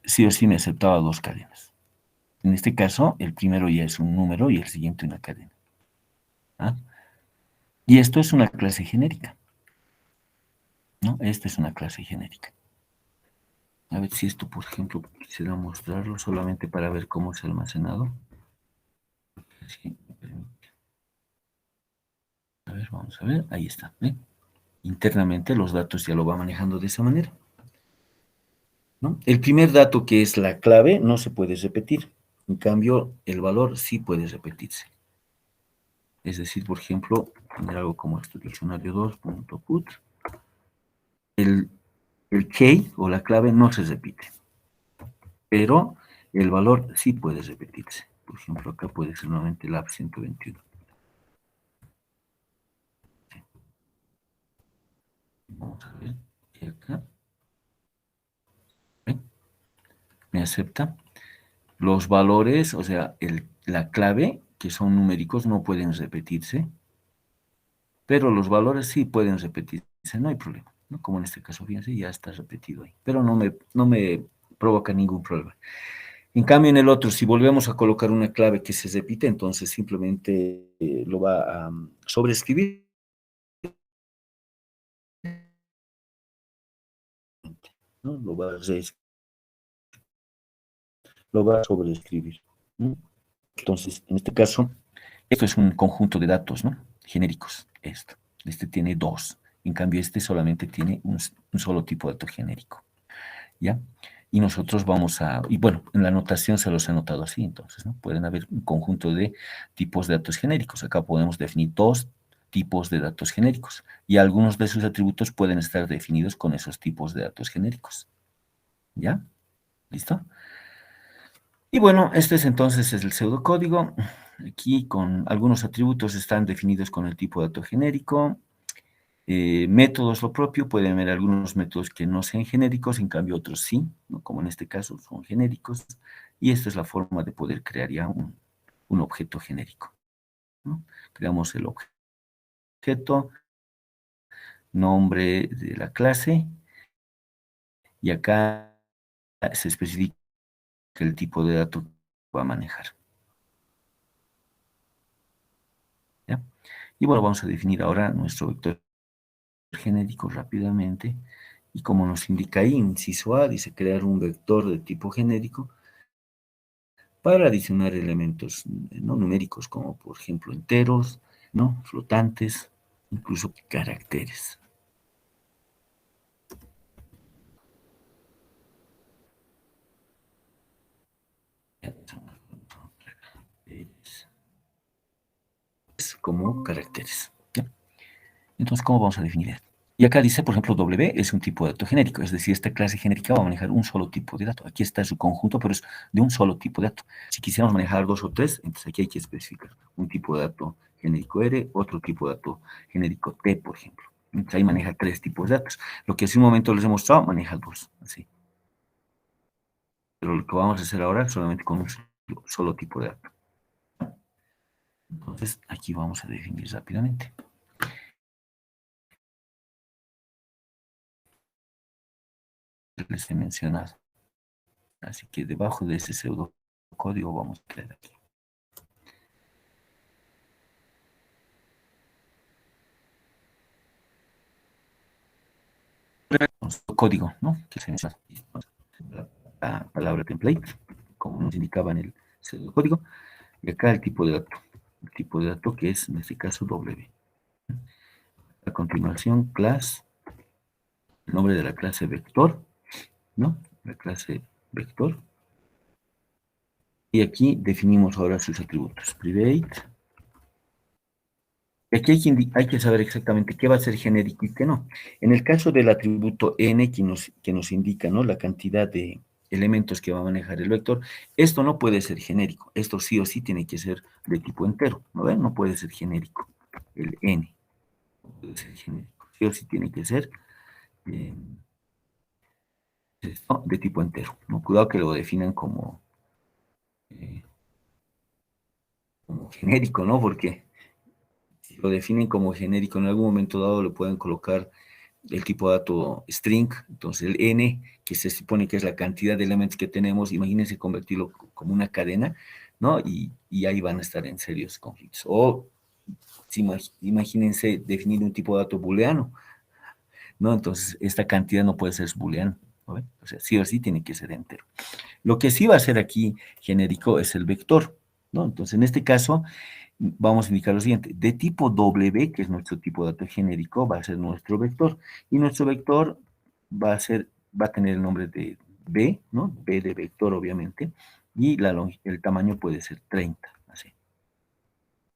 sí o sí me aceptaba dos cadenas. En este caso, el primero ya es un número y el siguiente una cadena. ¿Ah? Y esto es una clase genérica, ¿no? Esta es una clase genérica. A ver si esto, por ejemplo, quisiera mostrarlo solamente para ver cómo es almacenado. Sí, a ver, vamos a ver, ahí está. ¿Ven? Internamente los datos ya lo va manejando de esa manera, ¿no? El primer dato, que es la clave, no se puede repetir. En cambio, el valor sí puede repetirse. Es decir, por ejemplo, tener algo como esto, diccionario 2.put. El key o la clave no se repite, pero el valor sí puede repetirse. Por ejemplo, acá puede ser nuevamente lab 121. Vamos a ver. Y acá. ¿Ven? Me acepta. Los valores, o sea, la clave, que son numéricos, no pueden repetirse, pero los valores sí pueden repetirse, no hay problema, ¿no? Como en este caso, fíjense, ya está repetido ahí, pero no me provoca ningún problema. En cambio, en el otro, si volvemos a colocar una clave que se repite, entonces simplemente lo va a sobreescribir, ¿no? Lo va a sobreescribir, ¿no? Entonces, en este caso, esto es un conjunto de datos, ¿no? Genéricos, esto. Este tiene dos. En cambio, este solamente tiene un solo tipo de dato genérico, ¿ya? Y nosotros vamos y bueno, en la anotación se los he anotado así, entonces, ¿no? Pueden haber un conjunto de tipos de datos genéricos. Acá podemos definir dos tipos de datos genéricos y algunos de sus atributos pueden estar definidos con esos tipos de datos genéricos, ¿ya? ¿Listo? Y bueno, este es entonces el pseudocódigo. Aquí con algunos atributos están definidos con el tipo de dato genérico. Métodos lo propio, pueden haber algunos métodos que no sean genéricos, en cambio otros sí, ¿no? Como en este caso son genéricos. Y esta es la forma de poder crear ya un objeto genérico, ¿no? Creamos el objeto, nombre de la clase, y acá se especifica el tipo de dato que va a manejar, ¿ya? Y bueno, vamos a definir ahora nuestro vector genérico rápidamente, y como nos indica ahí, inciso A, dice crear un vector de tipo genérico para adicionar elementos no numéricos, como por ejemplo enteros, ¿no? Flotantes, incluso caracteres. Como caracteres, ¿ya? Entonces, ¿cómo vamos a definir esto? Y acá dice, por ejemplo, W es un tipo de dato genérico, es decir, esta clase genérica va a manejar un solo tipo de dato. Aquí está su conjunto, pero es de un solo tipo de dato. Si quisiéramos manejar dos o tres, entonces aquí hay que especificar un tipo de dato genérico R, otro tipo de dato genérico T, por ejemplo. Entonces ahí maneja tres tipos de datos. Lo que hace un momento les he mostrado, maneja dos, así. Pero lo que vamos a hacer ahora solamente con un solo tipo de dato. Entonces, aquí vamos a definir rápidamente. Les he mencionado. Así que debajo de ese pseudocódigo vamos a crear aquí. Nuestro código, ¿no? Que se menciona. La palabra template, como nos indicaba en el pseudocódigo. Y acá el tipo de dato. El tipo de dato que es, en este caso, W. A continuación, class, el nombre de la clase vector, ¿no? La clase vector. Y aquí definimos ahora sus atributos. Private. Y aquí hay que saber exactamente qué va a ser genérico y qué no. En el caso del atributo n, que nos indica, ¿no?, la cantidad de elementos que va a manejar el vector, esto no puede ser genérico. Esto sí o sí tiene que ser de tipo entero, ¿no ven? No puede ser genérico. El n no puede ser genérico. Sí o sí tiene que ser eh, de tipo entero, ¿no? Cuidado que lo definan eh, como genérico, ¿no? Porque si lo definen como genérico, en algún momento dado le pueden colocar el tipo de dato string, entonces el n, que se supone que es la cantidad de elementos que tenemos, imagínense convertirlo como una cadena, ¿no? Y ahí van a estar en serios conflictos. O Imagínense definir un tipo de dato booleano, ¿no? Entonces, esta cantidad no puede ser booleana, ¿no? O sea, sí o sí tiene que ser entero. Lo que sí va a ser aquí genérico es el vector, ¿no? Entonces, en este caso, vamos a indicar lo siguiente. De tipo W, que es nuestro tipo de dato genérico, va a ser nuestro vector. Y nuestro vector va a tener el nombre de B, ¿no? B de vector, obviamente. Y el tamaño puede ser 30, así.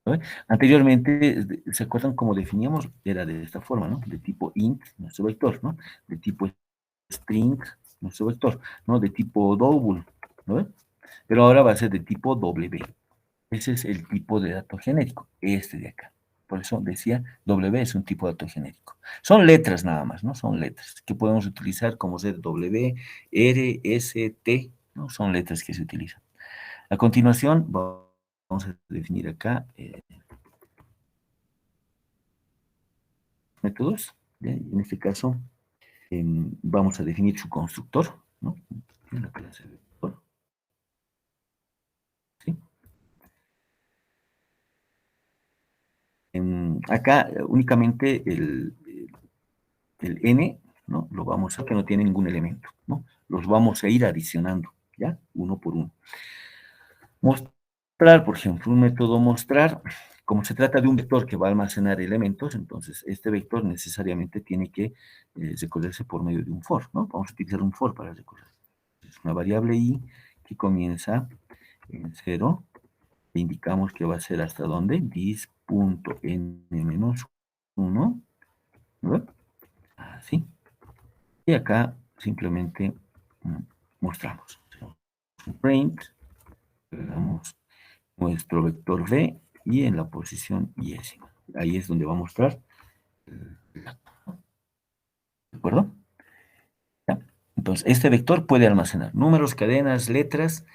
¿No? Anteriormente, ¿se acuerdan cómo definíamos? Era de esta forma, ¿no? De tipo int, nuestro vector, ¿no? De tipo string, nuestro vector, ¿no? De tipo double, ¿no? Pero ahora va a ser de tipo W. Ese es el tipo de dato genérico, este de acá. Por eso decía, W es un tipo de dato genérico. Son letras nada más, ¿no? Son letras que podemos utilizar como ser W, R, S, T, ¿no? Son letras que se utilizan. A continuación, vamos a definir acá métodos. En este caso, vamos a definir su constructor, ¿no? En la clase de vector, ¿sí? Acá únicamente el n, ¿no? Lo vamos a que no tiene ningún elemento, ¿no? Los vamos a ir adicionando, ¿ya? Uno por uno. Mostrar, por ejemplo, un método mostrar, como se trata de un vector que va a almacenar elementos, entonces este vector necesariamente tiene que recorrerse por medio de un for, ¿no? Vamos a utilizar un for para recorrer. Es una variable i que comienza en 0, e indicamos que va a ser hasta dónde, dis.n-1, ¿no? Así. Y acá simplemente mostramos. Un print, agregamos nuestro vector v y en la posición y. Ahí es donde va a mostrar. ¿De acuerdo? ¿Ya? Entonces, este vector puede almacenar números, cadenas, letras,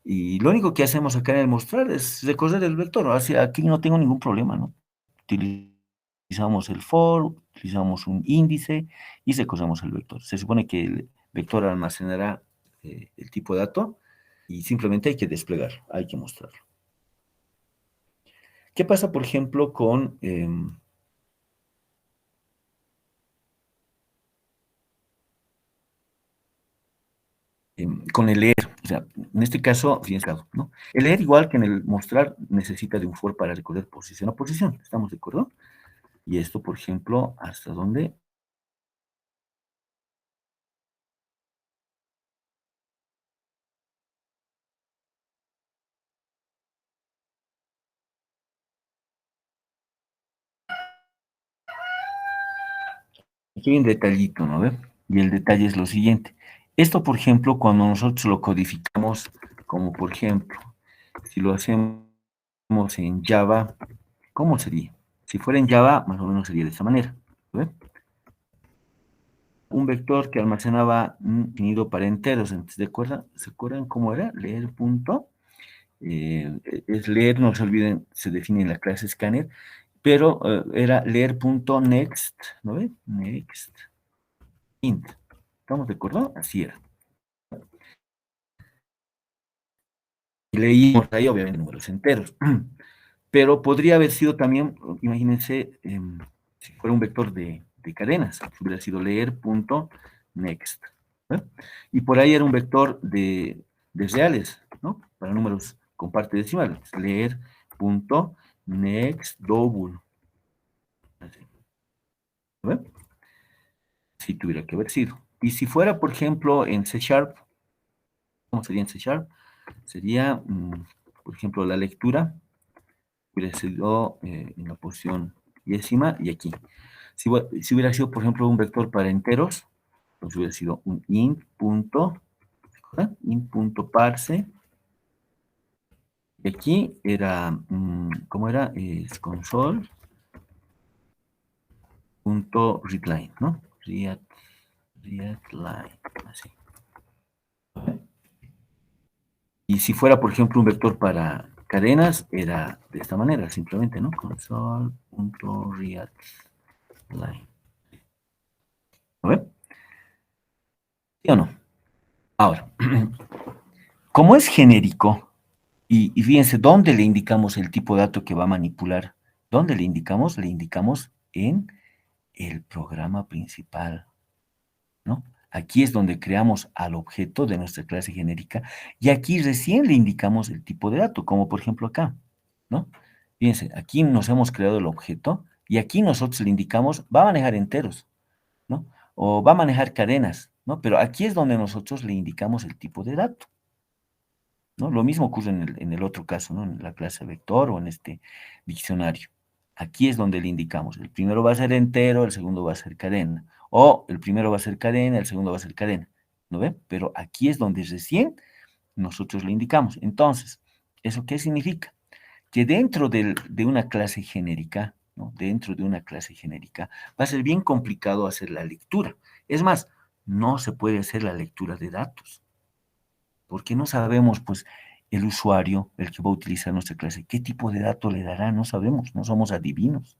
y lo único que hacemos acá en el mostrar es recorrer el vector. Así, aquí no tengo ningún problema, ¿no? Utilizamos el for, utilizamos un índice y recorremos el vector. Se supone que el vector almacenará el tipo de dato y simplemente hay que desplegar, hay que mostrarlo. ¿Qué pasa, por ejemplo, con el leer? O sea, en este caso, fíjense, ¿no? El leer, igual que en el mostrar, necesita de un for para recorrer posición a posición. ¿Estamos de acuerdo? Y esto, por ejemplo, ¿hasta dónde? Aquí hay un detallito, ¿no? ¿Ve? Y el detalle es lo siguiente. Esto, por ejemplo, cuando nosotros lo codificamos, como por ejemplo, si lo hacemos en Java, ¿cómo sería? Si fuera en Java, más o menos sería de esta manera. ¿Ve? Un vector que almacenaba un nido para enteros. ¿Se acuerdan cómo era? Leer punto. Es leer, no se olviden, se define en la clase scanner, pero era leer.next, ¿no ve? Next int. ¿Estamos de acuerdo? Así era. Y leímos ahí, obviamente, números enteros. Pero podría haber sido también, imagínense, si fuera un vector de cadenas, hubiera sido leer.next. ¿eh? Y por ahí era un vector de reales, ¿no? Para números con parte decimal, leer.next double. ¿eh? Si tuviera que haber sido. Y si fuera, por ejemplo, en C Sharp, ¿cómo sería en C Sharp? Sería, por ejemplo, la lectura hubiera sido en la posición décima y aquí. Si hubiera sido, por ejemplo, un vector para enteros, pues hubiera sido un int.parse. Y aquí era, ¿cómo era? Es console.readline, ¿no? Readline, así. Y si fuera, por ejemplo, un vector para cadenas, era de esta manera, simplemente, ¿no? Console.readline. ¿No ven? ¿Sí o no? Ahora, como es genérico, y fíjense, ¿dónde le indicamos el tipo de dato que va a manipular ¿Dónde le indicamos? Le indicamos en el programa principal, ¿no? Aquí es donde creamos al objeto de nuestra clase genérica y aquí recién le indicamos el tipo de dato, como por ejemplo acá, ¿no? Fíjense, aquí nos hemos creado el objeto y aquí nosotros le indicamos, va a manejar enteros, ¿no? O va a manejar cadenas, ¿no? Pero aquí es donde nosotros le indicamos el tipo de dato, ¿no? Lo mismo ocurre en el otro caso, ¿no? En la clase vector o en este diccionario. Aquí es donde le indicamos, el primero va a ser entero, el segundo va a ser cadena, o el primero va a ser cadena, el segundo va a ser cadena, ¿no ve? Pero aquí es donde recién nosotros le indicamos. Entonces, ¿eso qué significa? Que dentro de una clase genérica, ¿no? Dentro de una clase genérica, va a ser bien complicado hacer la lectura. Es más, no se puede hacer la lectura de datos, porque no sabemos, pues, el usuario, el que va a utilizar nuestra clase, qué tipo de dato le dará, no sabemos, no somos adivinos,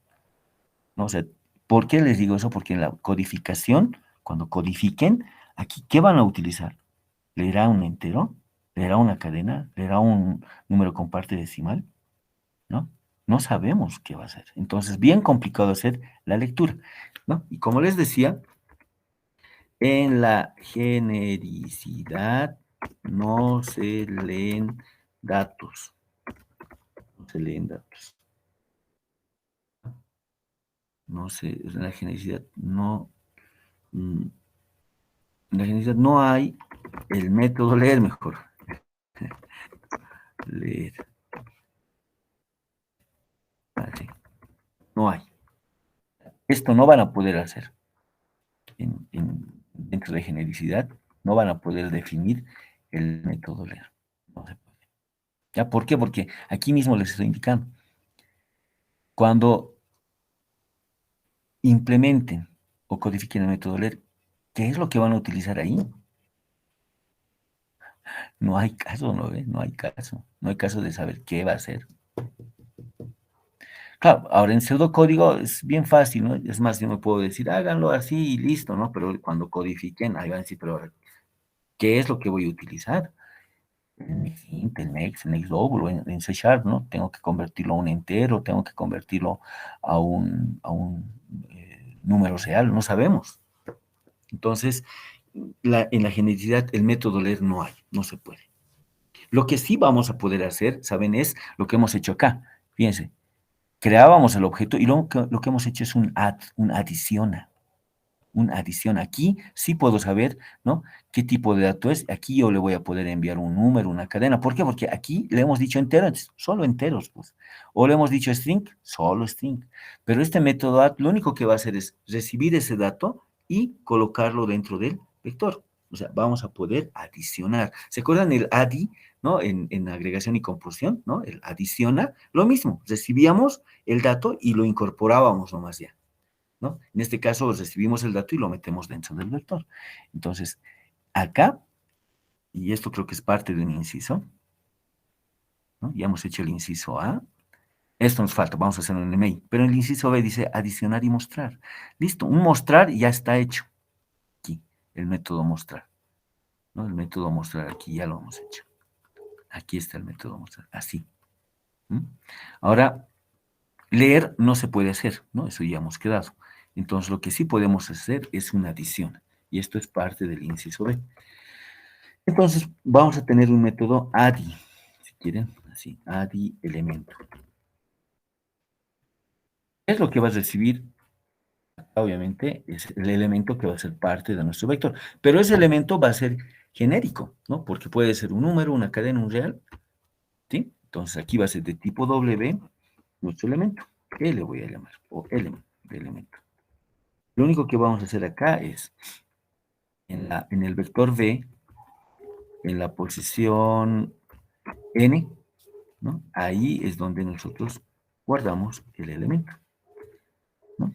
¿no? O sea, ¿por qué les digo eso? Porque en la codificación, cuando codifiquen, aquí, ¿qué van a utilizar? ¿Leerá un entero? ¿Leerá una cadena? ¿Leerá un número con parte decimal? ¿No? No sabemos qué va a hacer. Entonces, bien complicado hacer la lectura, ¿no? Y como les decía, en la genericidad no se leen datos, no se leen datos. No sé, en la genericidad no, en la genericidad no hay el método leer mejor. Leer, vale, no hay. Esto no van a poder hacer dentro de genericidad, no van a poder definir el método leer. No se puede. ¿Ya? ¿Por qué? Porque aquí mismo les estoy indicando. Cuando implementen o codifiquen el método leer, ¿qué es lo que van a utilizar ahí? No hay caso, ¿no ve? No hay caso. No hay caso de saber qué va a hacer. Claro, ahora en pseudocódigo es bien fácil, ¿no? Es más, yo me puedo decir, háganlo así y listo, ¿no? Pero cuando codifiquen, ahí van a decir, pero ahora, ¿qué es lo que voy a utilizar? En Int, en Next, en Double, o en C Sharp, ¿no? Tengo que convertirlo a un entero, tengo que convertirlo a un número real, no sabemos. Entonces, en la genericidad, el método leer no hay, no se puede. Lo que sí vamos a poder hacer, ¿saben? Es lo que hemos hecho acá. Fíjense, creábamos el objeto y lo que hemos hecho es un add, un adiciona. Un adición. Aquí sí puedo saber, ¿no? Qué tipo de dato es. Aquí yo le voy a poder enviar un número, una cadena. ¿Por qué? Porque aquí le hemos dicho enteros, solo enteros, pues. O le hemos dicho string, solo string. Pero este método add lo único que va a hacer es recibir ese dato y colocarlo dentro del vector. O sea, vamos a poder adicionar. ¿Se acuerdan el adi, ¿no? En agregación y composición, ¿no? El adiciona, lo mismo. Recibíamos el dato y lo incorporábamos nomás ya. ¿No? En este caso recibimos el dato y lo metemos dentro del vector. Entonces, acá, y esto creo que es parte de un inciso, ¿no? Ya hemos hecho el inciso A, esto nos falta, vamos a hacerlo en el mail, pero el inciso B dice adicionar y mostrar. Listo, un mostrar ya está hecho. Aquí, el método mostrar, ¿no? El método mostrar aquí ya lo hemos hecho. Aquí está el método mostrar, así. ¿Mm? Ahora, leer no se puede hacer, ¿no? Eso ya hemos quedado. Entonces, lo que sí podemos hacer es una adición, y esto es parte del inciso B. Entonces, vamos a tener un método ADI, si quieren, así, ADI elemento. ¿Qué es lo que va a recibir? Obviamente, es el elemento que va a ser parte de nuestro vector, pero ese elemento va a ser genérico, ¿no? Porque puede ser un número, una cadena, un real, ¿sí? Entonces, aquí va a ser de tipo W nuestro elemento. ¿Qué le voy a llamar? O element, de elemento. Lo único que vamos a hacer acá es, en el vector V, en la posición N, ¿no? Ahí es donde nosotros guardamos el elemento, ¿no?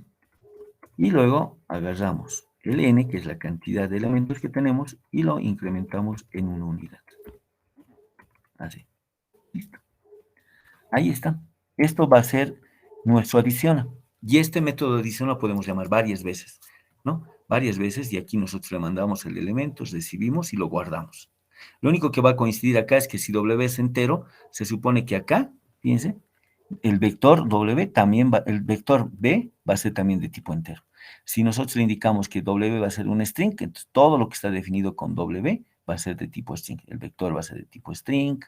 Y luego agarramos el n, que es la cantidad de elementos que tenemos, y lo incrementamos en una unidad. Así. Listo. Ahí está. Esto va a ser nuestro adiciona. Y este método de adición lo podemos llamar varias veces, ¿no? Varias veces, y aquí nosotros le mandamos el elemento, recibimos y lo guardamos. Lo único que va a coincidir acá es que si W es entero, se supone que acá, fíjense, el vector W también va, el vector B va a ser también de tipo entero. Si nosotros le indicamos que W va a ser un string, entonces todo lo que está definido con W va a ser de tipo string. El vector va a ser de tipo string.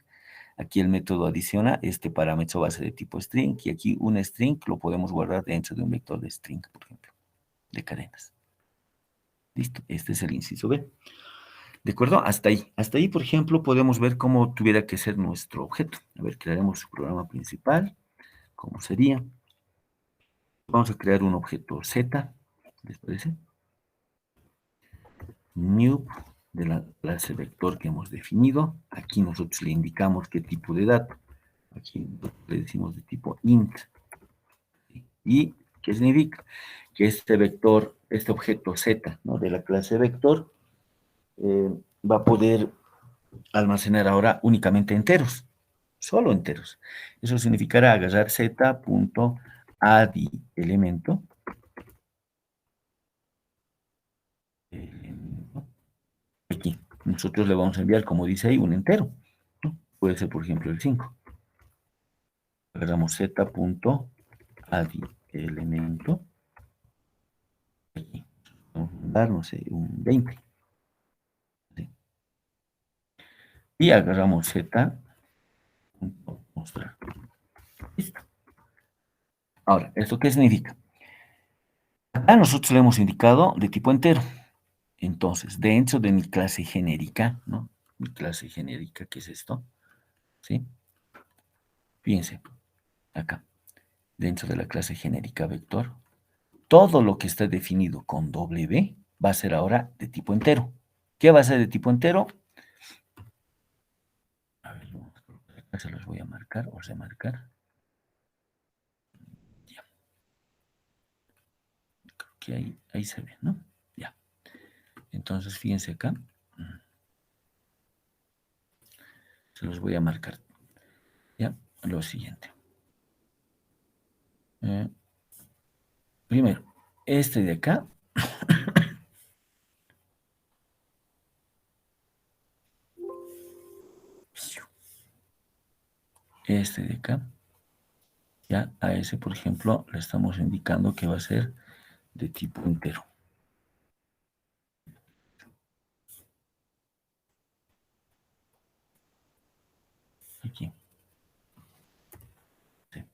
Aquí el método adiciona, este parámetro va a ser de tipo string, y aquí un string lo podemos guardar dentro de un vector de string, por ejemplo, de cadenas. Listo, este es el inciso B. ¿De acuerdo? Hasta ahí. Hasta ahí, por ejemplo, podemos ver cómo tuviera que ser nuestro objeto. A ver, crearemos su programa principal. ¿Cómo sería? Vamos a crear un objeto Z, ¿les parece? New de la clase vector que hemos definido. Aquí nosotros le indicamos qué tipo de dato. Aquí le decimos de tipo int. ¿Y qué significa? Que este vector, este objeto Z, ¿no?, de la clase vector, va a poder almacenar ahora únicamente enteros, solo enteros. Eso significará agarrar z.adi elemento, aquí. Nosotros le vamos a enviar, como dice ahí, un entero, ¿no? Puede ser, por ejemplo, el 5. Agarramos z.adi elemento, aquí. Vamos a dar, no sé, un 20. ¿Sí? Y agarramos z.mostrar. Listo. Ahora, ¿esto qué significa? Acá nosotros le hemos indicado de tipo entero. Entonces, dentro de mi clase genérica, ¿no? Mi clase genérica, ¿qué es esto? ¿Sí? Fíjense, acá, dentro de la clase genérica vector, todo lo que está definido con W va a ser ahora de tipo entero. ¿Qué va a ser de tipo entero? A ver, acá se los voy a marcar o remarcar. Ya. Creo que ahí se ve, ¿no? Ya. Entonces, fíjense acá. Se los voy a marcar. Ya, lo siguiente. Primero, este de acá. Este de acá. Ya a ese, por ejemplo, le estamos indicando que va a ser de tipo entero. Aquí. Sí.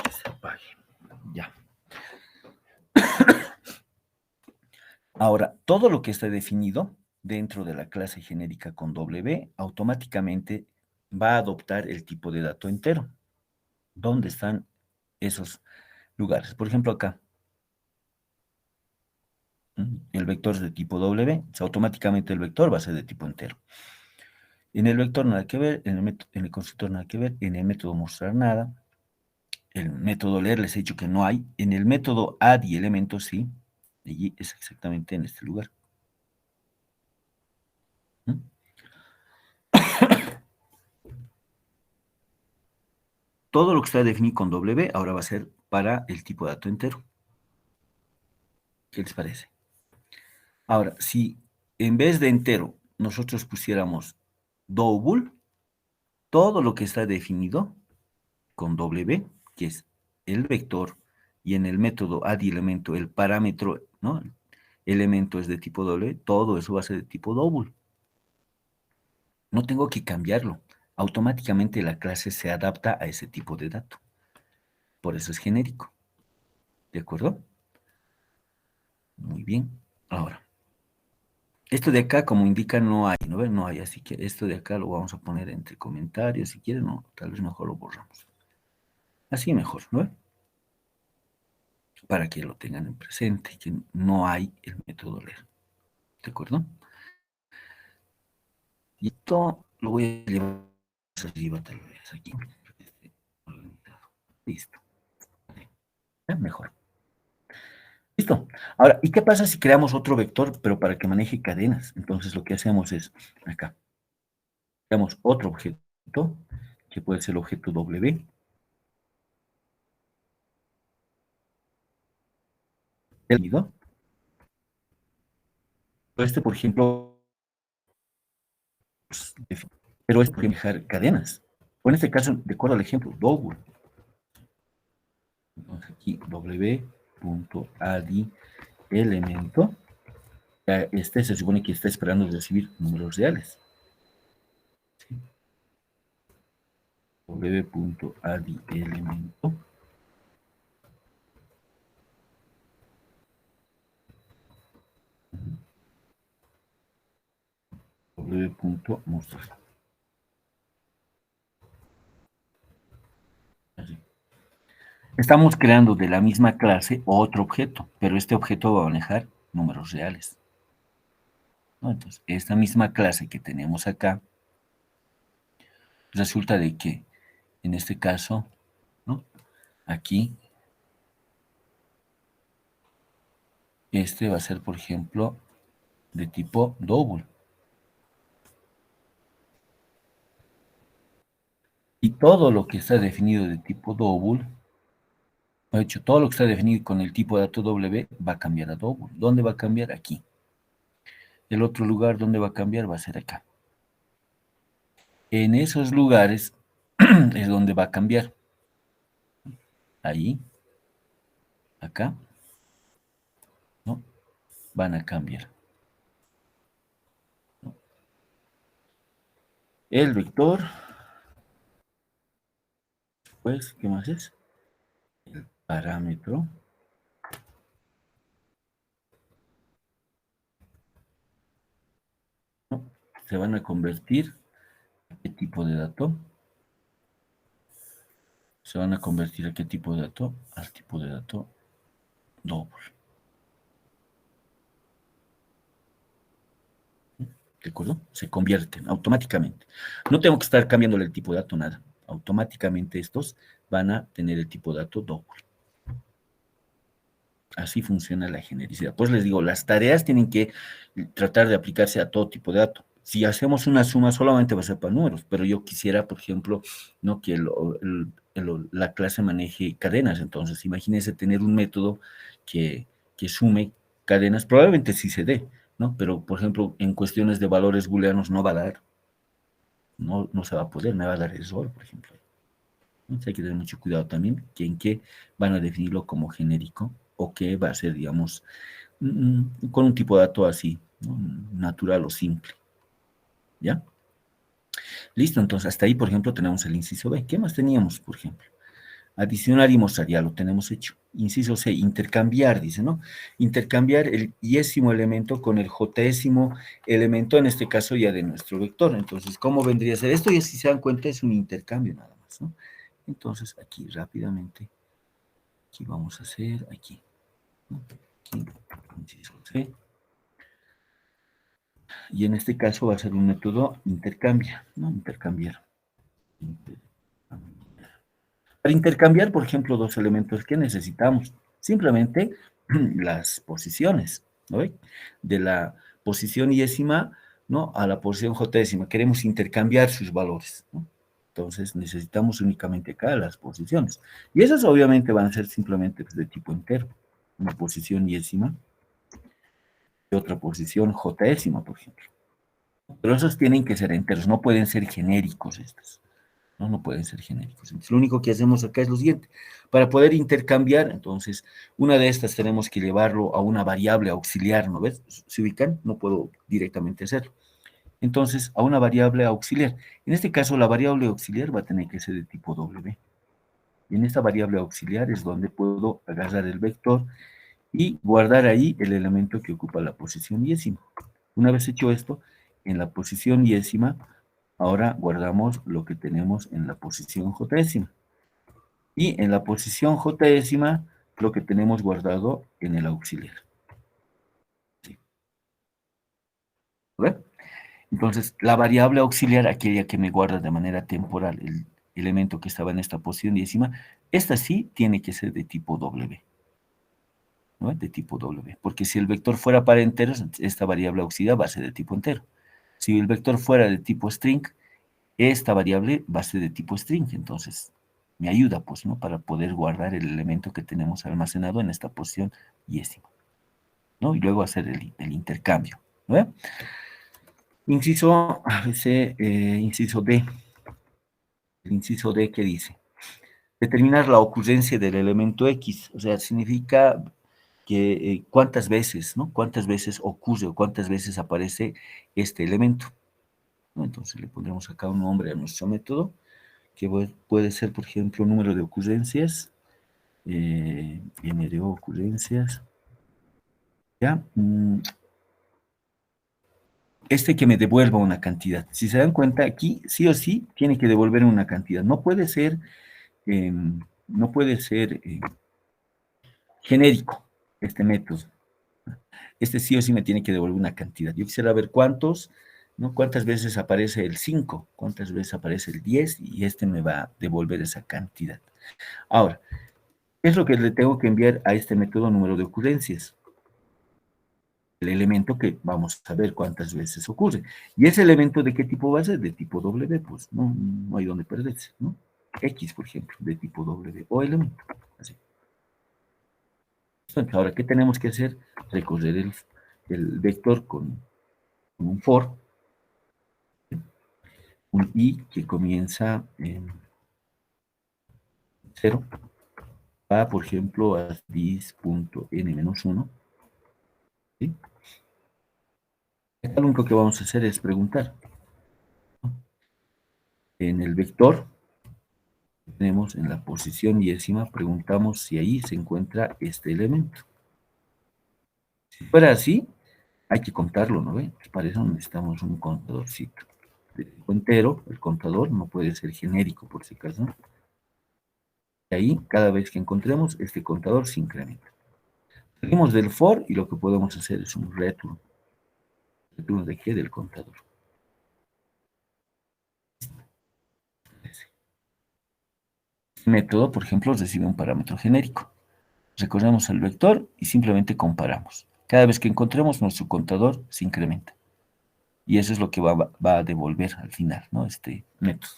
Que se apague. Ya. Ahora, todo lo que está definido dentro de la clase genérica con W automáticamente va a adoptar el tipo de dato entero. ¿Dónde están esos lugares? Por ejemplo, acá. El vector es de tipo W, automáticamente el vector va a ser de tipo entero. En el vector nada que ver, en el constructor nada que ver, en el método mostrar nada, el método leer les he dicho que no hay, en el método add y elementos sí, y es exactamente en este lugar. ¿Mm? Todo lo que está definido con W ahora va a ser para el tipo de dato entero. ¿Qué les parece? Ahora, si en vez de entero nosotros pusiéramos double, todo lo que está definido con W, que es el vector, y en el método add elemento, el parámetro, ¿no?, elemento es de tipo doble, todo eso va a ser de tipo double. No tengo que cambiarlo. Automáticamente la clase se adapta a ese tipo de dato. Por eso es genérico. ¿De acuerdo? Muy bien. Ahora, esto de acá, como indica, no hay, ¿no ven? No hay, así que esto de acá lo vamos a poner entre comentarios, si quieren, o tal vez mejor lo borramos. Así mejor, ¿no ven? Para que lo tengan en presente, que no hay el método leer. ¿De acuerdo? Y esto lo voy a llevar arriba tal vez, aquí. Listo. Mejor. Listo. Ahora, ¿y qué pasa si creamos otro vector, pero para que maneje cadenas? Entonces lo que hacemos es, acá, creamos otro objeto, que puede ser el objeto W. el nido. Este, por ejemplo, pues, pero es por dejar cadenas. O en este caso, de acuerdo al ejemplo, double. Entonces aquí w.adi elemento. Este se supone que está esperando recibir números reales. ¿Sí? w.adi elemento. w.mostrar. Así. Estamos creando de la misma clase otro objeto, pero este objeto va a manejar números reales, ¿no? Entonces, esta misma clase que tenemos acá, resulta de que, en este caso, ¿no? Aquí, este va a ser, por ejemplo, de tipo double. Y todo lo que está definido de tipo double, de hecho, todo lo que está definido con el tipo de dato W va a cambiar a double. ¿Dónde va a cambiar? Aquí. El otro lugar donde va a cambiar va a ser acá. En esos lugares es donde va a cambiar. Ahí, acá, ¿no? Van a cambiar, ¿no? El vector, pues, ¿qué más es? El parámetro, ¿no? Se van a convertir a qué tipo de dato. Se van a convertir a qué tipo de dato, al tipo de dato double. ¿De acuerdo? Se convierten automáticamente. No tengo que estar cambiándole el tipo de dato, nada. Automáticamente estos van a tener el tipo de dato double. Así funciona la genericidad. Pues les digo, las tareas tienen que tratar de aplicarse a todo tipo de dato. Si hacemos una suma solamente va a ser para números, pero yo quisiera, por ejemplo, ¿no? que la clase maneje cadenas. Entonces, imagínense tener un método que sume cadenas, probablemente sí se dé, ¿no? Pero, por ejemplo, en cuestiones de valores booleanos no va a dar, no se va a poder, me va a dar error, por ejemplo. Entonces hay que tener mucho cuidado también que en qué van a definirlo como genérico o qué va a ser, digamos, con un tipo de dato así, ¿no? Natural o simple. ¿Ya? Listo, entonces hasta ahí, por ejemplo, tenemos el inciso B. ¿Qué más teníamos, por ejemplo? Adicionar y mostrar, ya lo tenemos hecho. Inciso C, intercambiar, dice, ¿no? Intercambiar el yésimo elemento con el jésimo elemento, en este caso ya de nuestro vector. Entonces, ¿cómo vendría a ser esto? Y si se dan cuenta, es un intercambio nada más, ¿no? Entonces, aquí rápidamente, aquí vamos a hacer, aquí, ¿no? Aquí, inciso C. Y en este caso va a ser un método intercambia, ¿no? Intercambiar. Para intercambiar, por ejemplo, dos elementos que necesitamos, simplemente las posiciones, ¿no? De la posición yésima, ¿no? A la posición jésima. Queremos intercambiar sus valores, ¿no? Entonces necesitamos únicamente acá las posiciones. Y esas obviamente van a ser simplemente pues, de tipo entero. Una posición yésima y otra posición jésima, por ejemplo. Pero esos tienen que ser enteros, no pueden ser genéricos estos. No pueden ser genéricos. Entonces, lo único que hacemos acá es lo siguiente. Para poder intercambiar, entonces, una de estas tenemos que llevarlo a una variable auxiliar, ¿no ves? ¿Se ubican? No puedo directamente hacerlo. Entonces, a una variable auxiliar. En este caso, la variable auxiliar va a tener que ser de tipo W. Y en esta variable auxiliar es donde puedo agarrar el vector y guardar ahí el elemento que ocupa la posición yésima. Una vez hecho esto, en la posición yésima, ahora guardamos lo que tenemos en la posición jésima. Y en la posición jésima, lo que tenemos guardado en el auxiliar. ¿Sí? ¿Ve? Entonces, la variable auxiliar, aquella que me guarda de manera temporal el elemento que estaba en esta posición décima, esta sí tiene que ser de tipo W. ¿No? De tipo W. Porque si el vector fuera para enteros, esta variable auxiliar va a ser de tipo entero. Si el vector fuera de tipo string, esta variable va a ser de tipo string. Entonces, me ayuda, pues, ¿no? Para poder guardar el elemento que tenemos almacenado en esta posición yésima. ¿no? Y luego hacer el intercambio, ¿no? Inciso, inciso D. El inciso D, ¿qué dice? Determinar la ocurrencia del elemento X, o sea, significa que cuántas veces, ¿no? Cuántas veces ocurre o cuántas veces aparece este elemento, ¿no? Entonces le pondremos acá un nombre a nuestro método, que puede ser, por ejemplo, número de ocurrencias, n de ocurrencias, ¿ya? Este que me devuelva una cantidad. Si se dan cuenta, aquí sí o sí tiene que devolver una cantidad. No puede ser, no puede ser genérico este método. Este sí o sí me tiene que devolver una cantidad. Yo quisiera ver cuántos, ¿no? Cuántas veces aparece el 5, cuántas veces aparece el 10, y este me va a devolver esa cantidad. Ahora, ¿qué es lo que le tengo que enviar a este método número de ocurrencias? El elemento que vamos a ver cuántas veces ocurre. ¿Y ese elemento de qué tipo va a ser? De tipo W, pues no hay donde perderse, ¿no? X, por ejemplo, de tipo W, o elemento, así. Entonces, ahora, ¿qué tenemos que hacer? Recorrer el vector con un for, un i que comienza en 0, va, por ejemplo, a dis.n-1, ¿sí? Lo único que vamos a hacer es preguntar, ¿no? En el vector tenemos en la posición décima, preguntamos si ahí se encuentra este elemento. Si fuera así, hay que contarlo, ¿no ve? Para eso necesitamos un contadorcito. De tipo entero, el contador no puede ser genérico, por si acaso. Y ahí, cada vez que encontremos, este contador se incrementa. Salimos del for y lo que podemos hacer es un return. ¿Return de qué? Del contador. Este método, por ejemplo, recibe un parámetro genérico. Recorremos el vector y simplemente comparamos. Cada vez que encontremos, nuestro contador se incrementa. Y eso es lo que va a devolver al final, ¿no? Este método.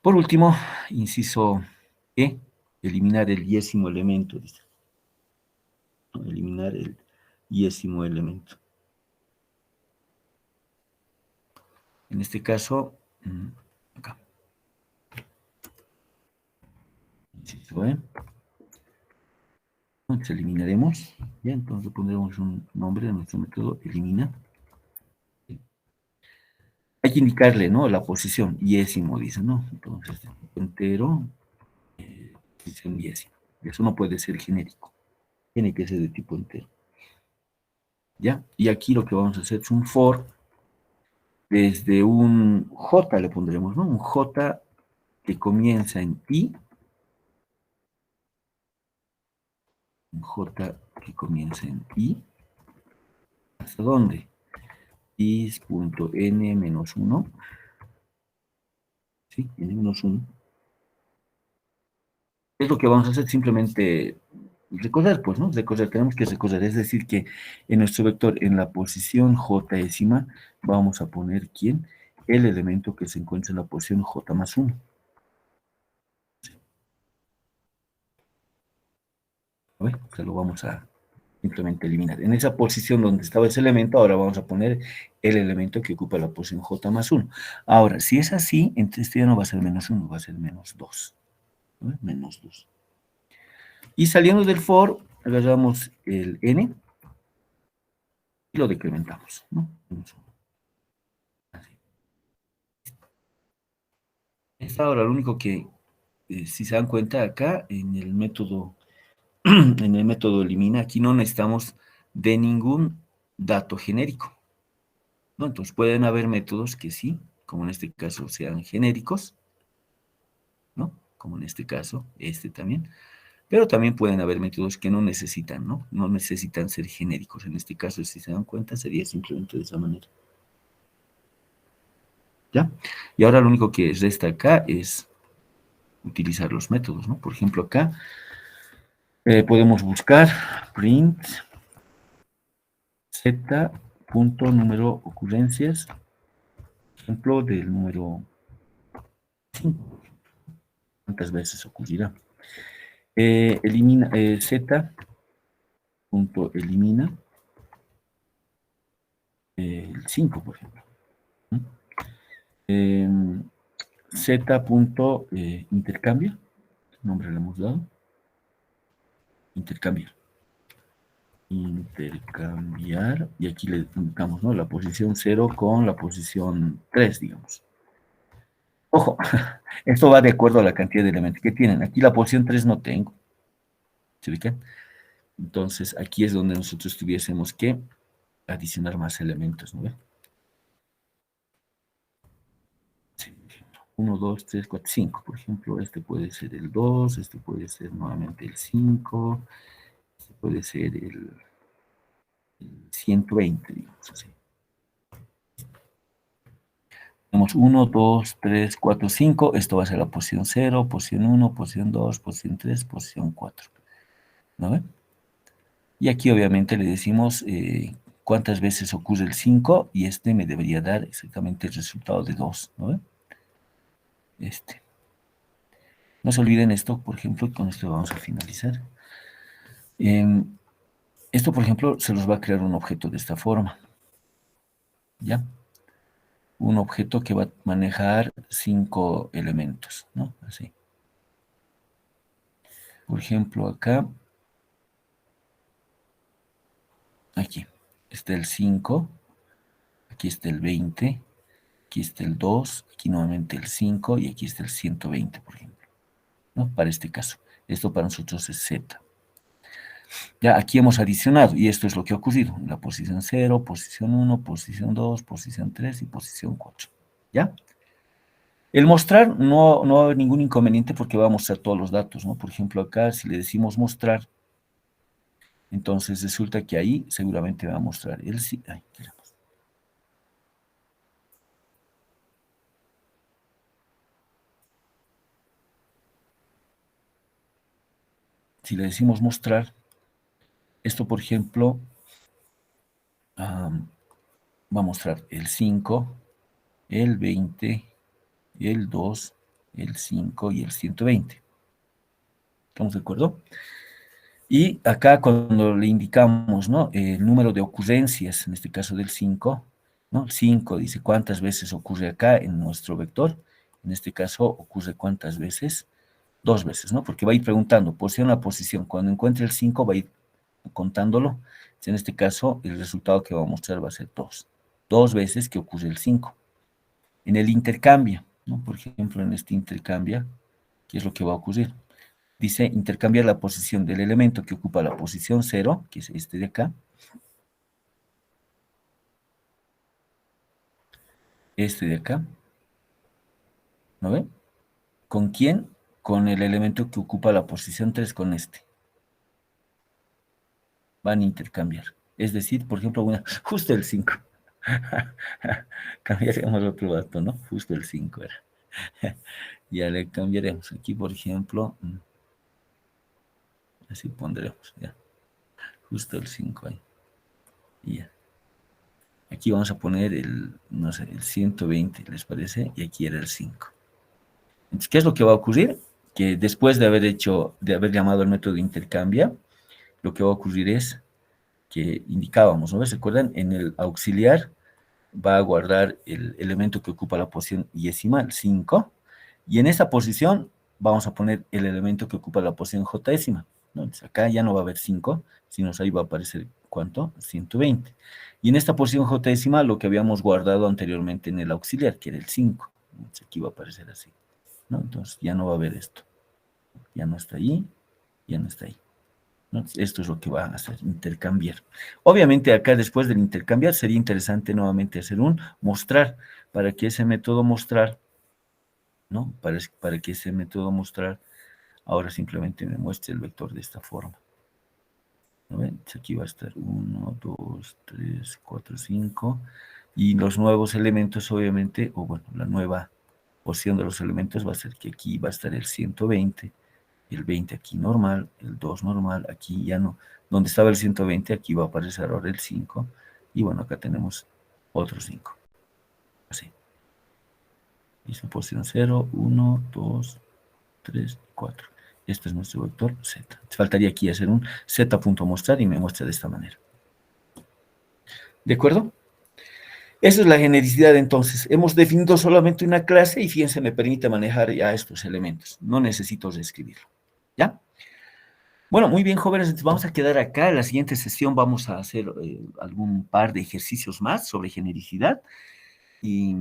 Por último, inciso E, eliminar el yésimo elemento, dice. Eliminar el yésimo elemento. En este caso, acá. Inciso E. Entonces eliminaremos, ya, entonces pondremos un nombre a nuestro método, elimina. Hay que indicarle, ¿no? La posición, yésimo, dice, ¿no? Entonces, entero, posición yésimo. Eso no puede ser genérico, tiene que ser de tipo entero. ¿Ya? Y aquí lo que vamos a hacer es un for, desde un J le pondremos, ¿no? Un J que comienza en I, un J que comienza en I, ¿hasta dónde? is.n-1, ¿sí? n-1. Es lo que vamos a hacer, simplemente recorrer, pues, ¿no? Recorrer, tenemos que recorrer, es decir, que en nuestro vector, en la posición j décima, vamos a poner, ¿quién? El elemento que se encuentra en la posición j más 1. ¿No ve? O sea, lo vamos a simplemente eliminar. En esa posición donde estaba ese elemento, ahora vamos a poner el elemento que ocupa la posición j más 1. Ahora, si es así, entonces este ya no va a ser menos 1, va a ser menos 2. ¿No? Menos 2. Y saliendo del for, agarramos el n y lo decrementamos, ¿no? Así. Es ahora lo único que, si se dan cuenta acá, en el método elimina, aquí no necesitamos de ningún dato genérico, ¿no? Entonces pueden haber métodos que sí, como en este caso sean genéricos, ¿no? Como en este caso, este también, pero también pueden haber métodos que no necesitan, ¿no? No necesitan ser genéricos. En este caso, si se dan cuenta, sería simplemente de esa manera. ¿Ya? Y ahora lo único que resta acá es utilizar los métodos, ¿no? Por ejemplo, acá podemos buscar print z punto número ocurrencias, ejemplo del número 5. ¿Cuántas veces ocurrirá? Elimina z punto elimina el 5, por ejemplo. Z punto intercambia, nombre le hemos dado, intercambiar. Intercambiar, y aquí le indicamos, ¿no?, la posición 0 con la posición 3, digamos. Ojo, esto va de acuerdo a la cantidad de elementos que tienen. Aquí la posición 3 no tengo. ¿Se ubican? Entonces, aquí es donde nosotros tuviésemos que adicionar más elementos, ¿no ve? Sí. 1, 2, 3, 4, 5. Por ejemplo, este puede ser el 2, este puede ser nuevamente el 5, este puede ser el 120, digamos así. Tenemos 1, 2, 3, 4, 5. Esto va a ser la posición 0, posición 1, posición 2, posición 3, posición 4. ¿No ve? Y aquí obviamente le decimos cuántas veces ocurre el 5 y este me debería dar exactamente el resultado de 2. ¿No ve? Este. No se olviden esto, por ejemplo, y con esto vamos a finalizar. Esto, por ejemplo, se los va a crear un objeto de esta forma. ¿Ya? Un objeto que va a manejar 5 elementos, ¿no? Así. Por ejemplo, acá, aquí, está el 5, aquí está el 20, aquí está el 2, aquí nuevamente el 5 y aquí está el 120, por ejemplo, ¿no? Para este caso. Esto para nosotros es Z. Ya aquí hemos adicionado, y esto es lo que ha ocurrido, en la posición 0, posición 1, posición 2, posición 3 y posición 4. ¿Ya? El mostrar no va a haber ningún inconveniente porque va a mostrar todos los datos, ¿no? Por ejemplo, acá si le decimos mostrar, entonces resulta que ahí seguramente va a mostrar el sí. Ay, queremos. Si le decimos mostrar, esto por ejemplo va a mostrar el 5, el 20, el 2, el 5 y el 120. ¿Estamos de acuerdo? Y acá cuando le indicamos, ¿no?, el número de ocurrencias, en este caso del 5, ¿no? El 5 dice cuántas veces ocurre acá en nuestro vector. En este caso ocurre cuántas veces. 2 veces, ¿no? Porque va a ir preguntando posición a posición. Cuando encuentre el 5 va a ir contándolo. En este caso el resultado que va a mostrar va a ser 2. 2 veces que ocurre el 5. En el intercambio, ¿no? Por ejemplo, en este intercambia, ¿qué es lo que va a ocurrir? Dice intercambiar la posición del elemento que ocupa la posición 0, que es este de acá. Este de acá. ¿No ven? ¿Con quién? Con el elemento que ocupa la posición 3, con este. Van a intercambiar. Es decir, por ejemplo, bueno, justo el 5. Cambiaríamos otro dato, ¿no? Justo el 5 era. Ya le cambiaremos. Aquí, por ejemplo, así pondremos, ya. Justo el 5 ahí. Y ya. Aquí vamos a poner el, no sé, el 120, ¿les parece? Y aquí era el 5. Entonces, ¿qué es lo que va a ocurrir? Que después de haber llamado al método intercambia, lo que va a ocurrir es que indicábamos, ¿no? ¿Se acuerdan? En el auxiliar va a guardar el elemento que ocupa la posición yesimal, 5, y en esta posición vamos a poner el elemento que ocupa la posición jésima, ¿no? Entonces acá ya no va a haber 5, sino ahí va a aparecer, ¿cuánto? 120. Y en esta posición jésima lo que habíamos guardado anteriormente en el auxiliar, que era el 5. Entonces aquí va a aparecer así, ¿no? Entonces ya no va a haber esto. Ya no está ahí, ya no está ahí, ¿no? Esto es lo que va a hacer, intercambiar. Obviamente acá después del intercambiar sería interesante nuevamente hacer un mostrar, para que ese método mostrar, ¿no? Para que ese método mostrar ahora simplemente me muestre el vector de esta forma. ¿No ven? Aquí va a estar 1, 2, 3, 4, 5, y los nuevos elementos obviamente, o bueno, la nueva porción de los elementos va a ser que aquí va a estar el 120, el 20 aquí normal, el 2 normal, aquí ya no, donde estaba el 120, aquí va a aparecer ahora el 5, y bueno, acá tenemos otro 5, así. Y su posición 0, 1, 2, 3, 4. Este es nuestro vector z. Faltaría aquí hacer un z.mostrar y me muestra de esta manera. ¿De acuerdo? Esa es la genericidad, entonces. Hemos definido solamente una clase y fíjense, me permite manejar ya estos elementos. No necesito reescribirlo. ¿Ya? Bueno, muy bien, jóvenes, entonces vamos a quedar acá. En la siguiente sesión vamos a hacer algún par de ejercicios más sobre genericidad. Y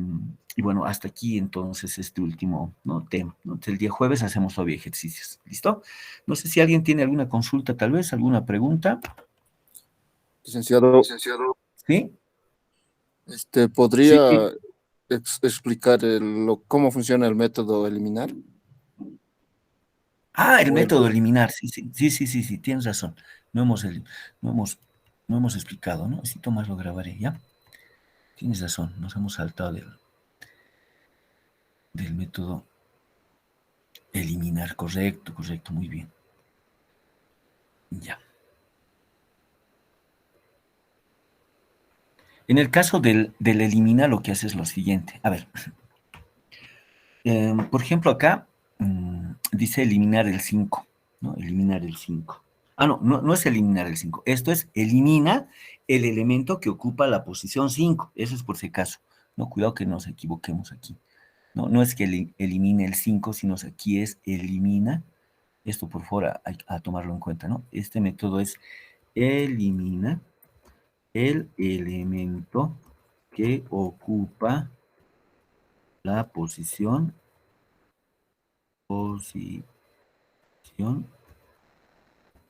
bueno, hasta aquí entonces este último, ¿no?, tema, ¿no? El día jueves hacemos todavía ejercicios. ¿Listo? No sé si alguien tiene alguna consulta, tal vez, alguna pregunta. Licenciado, ¿Sí? ¿podría Sí. explicar cómo funciona el método eliminar? Ah, el O el- método eliminar, sí, tienes razón. No hemos, no hemos, no hemos explicado, ¿no? Necesito más, lo grabaré, ¿ya? Tienes razón, nos hemos saltado del método eliminar, correcto, muy bien. Ya. En el caso del eliminar, lo que hace es lo siguiente. A ver, por ejemplo, acá dice eliminar el 5, ¿no? Eliminar el 5. Ah, no es eliminar el 5. Esto es elimina el elemento que ocupa la posición 5. Eso es por si acaso. No, cuidado que nos equivoquemos aquí. No es que elimine el 5, sino aquí es elimina. Esto, por favor, hay a tomarlo en cuenta, ¿no? Este método es elimina el elemento que ocupa la posición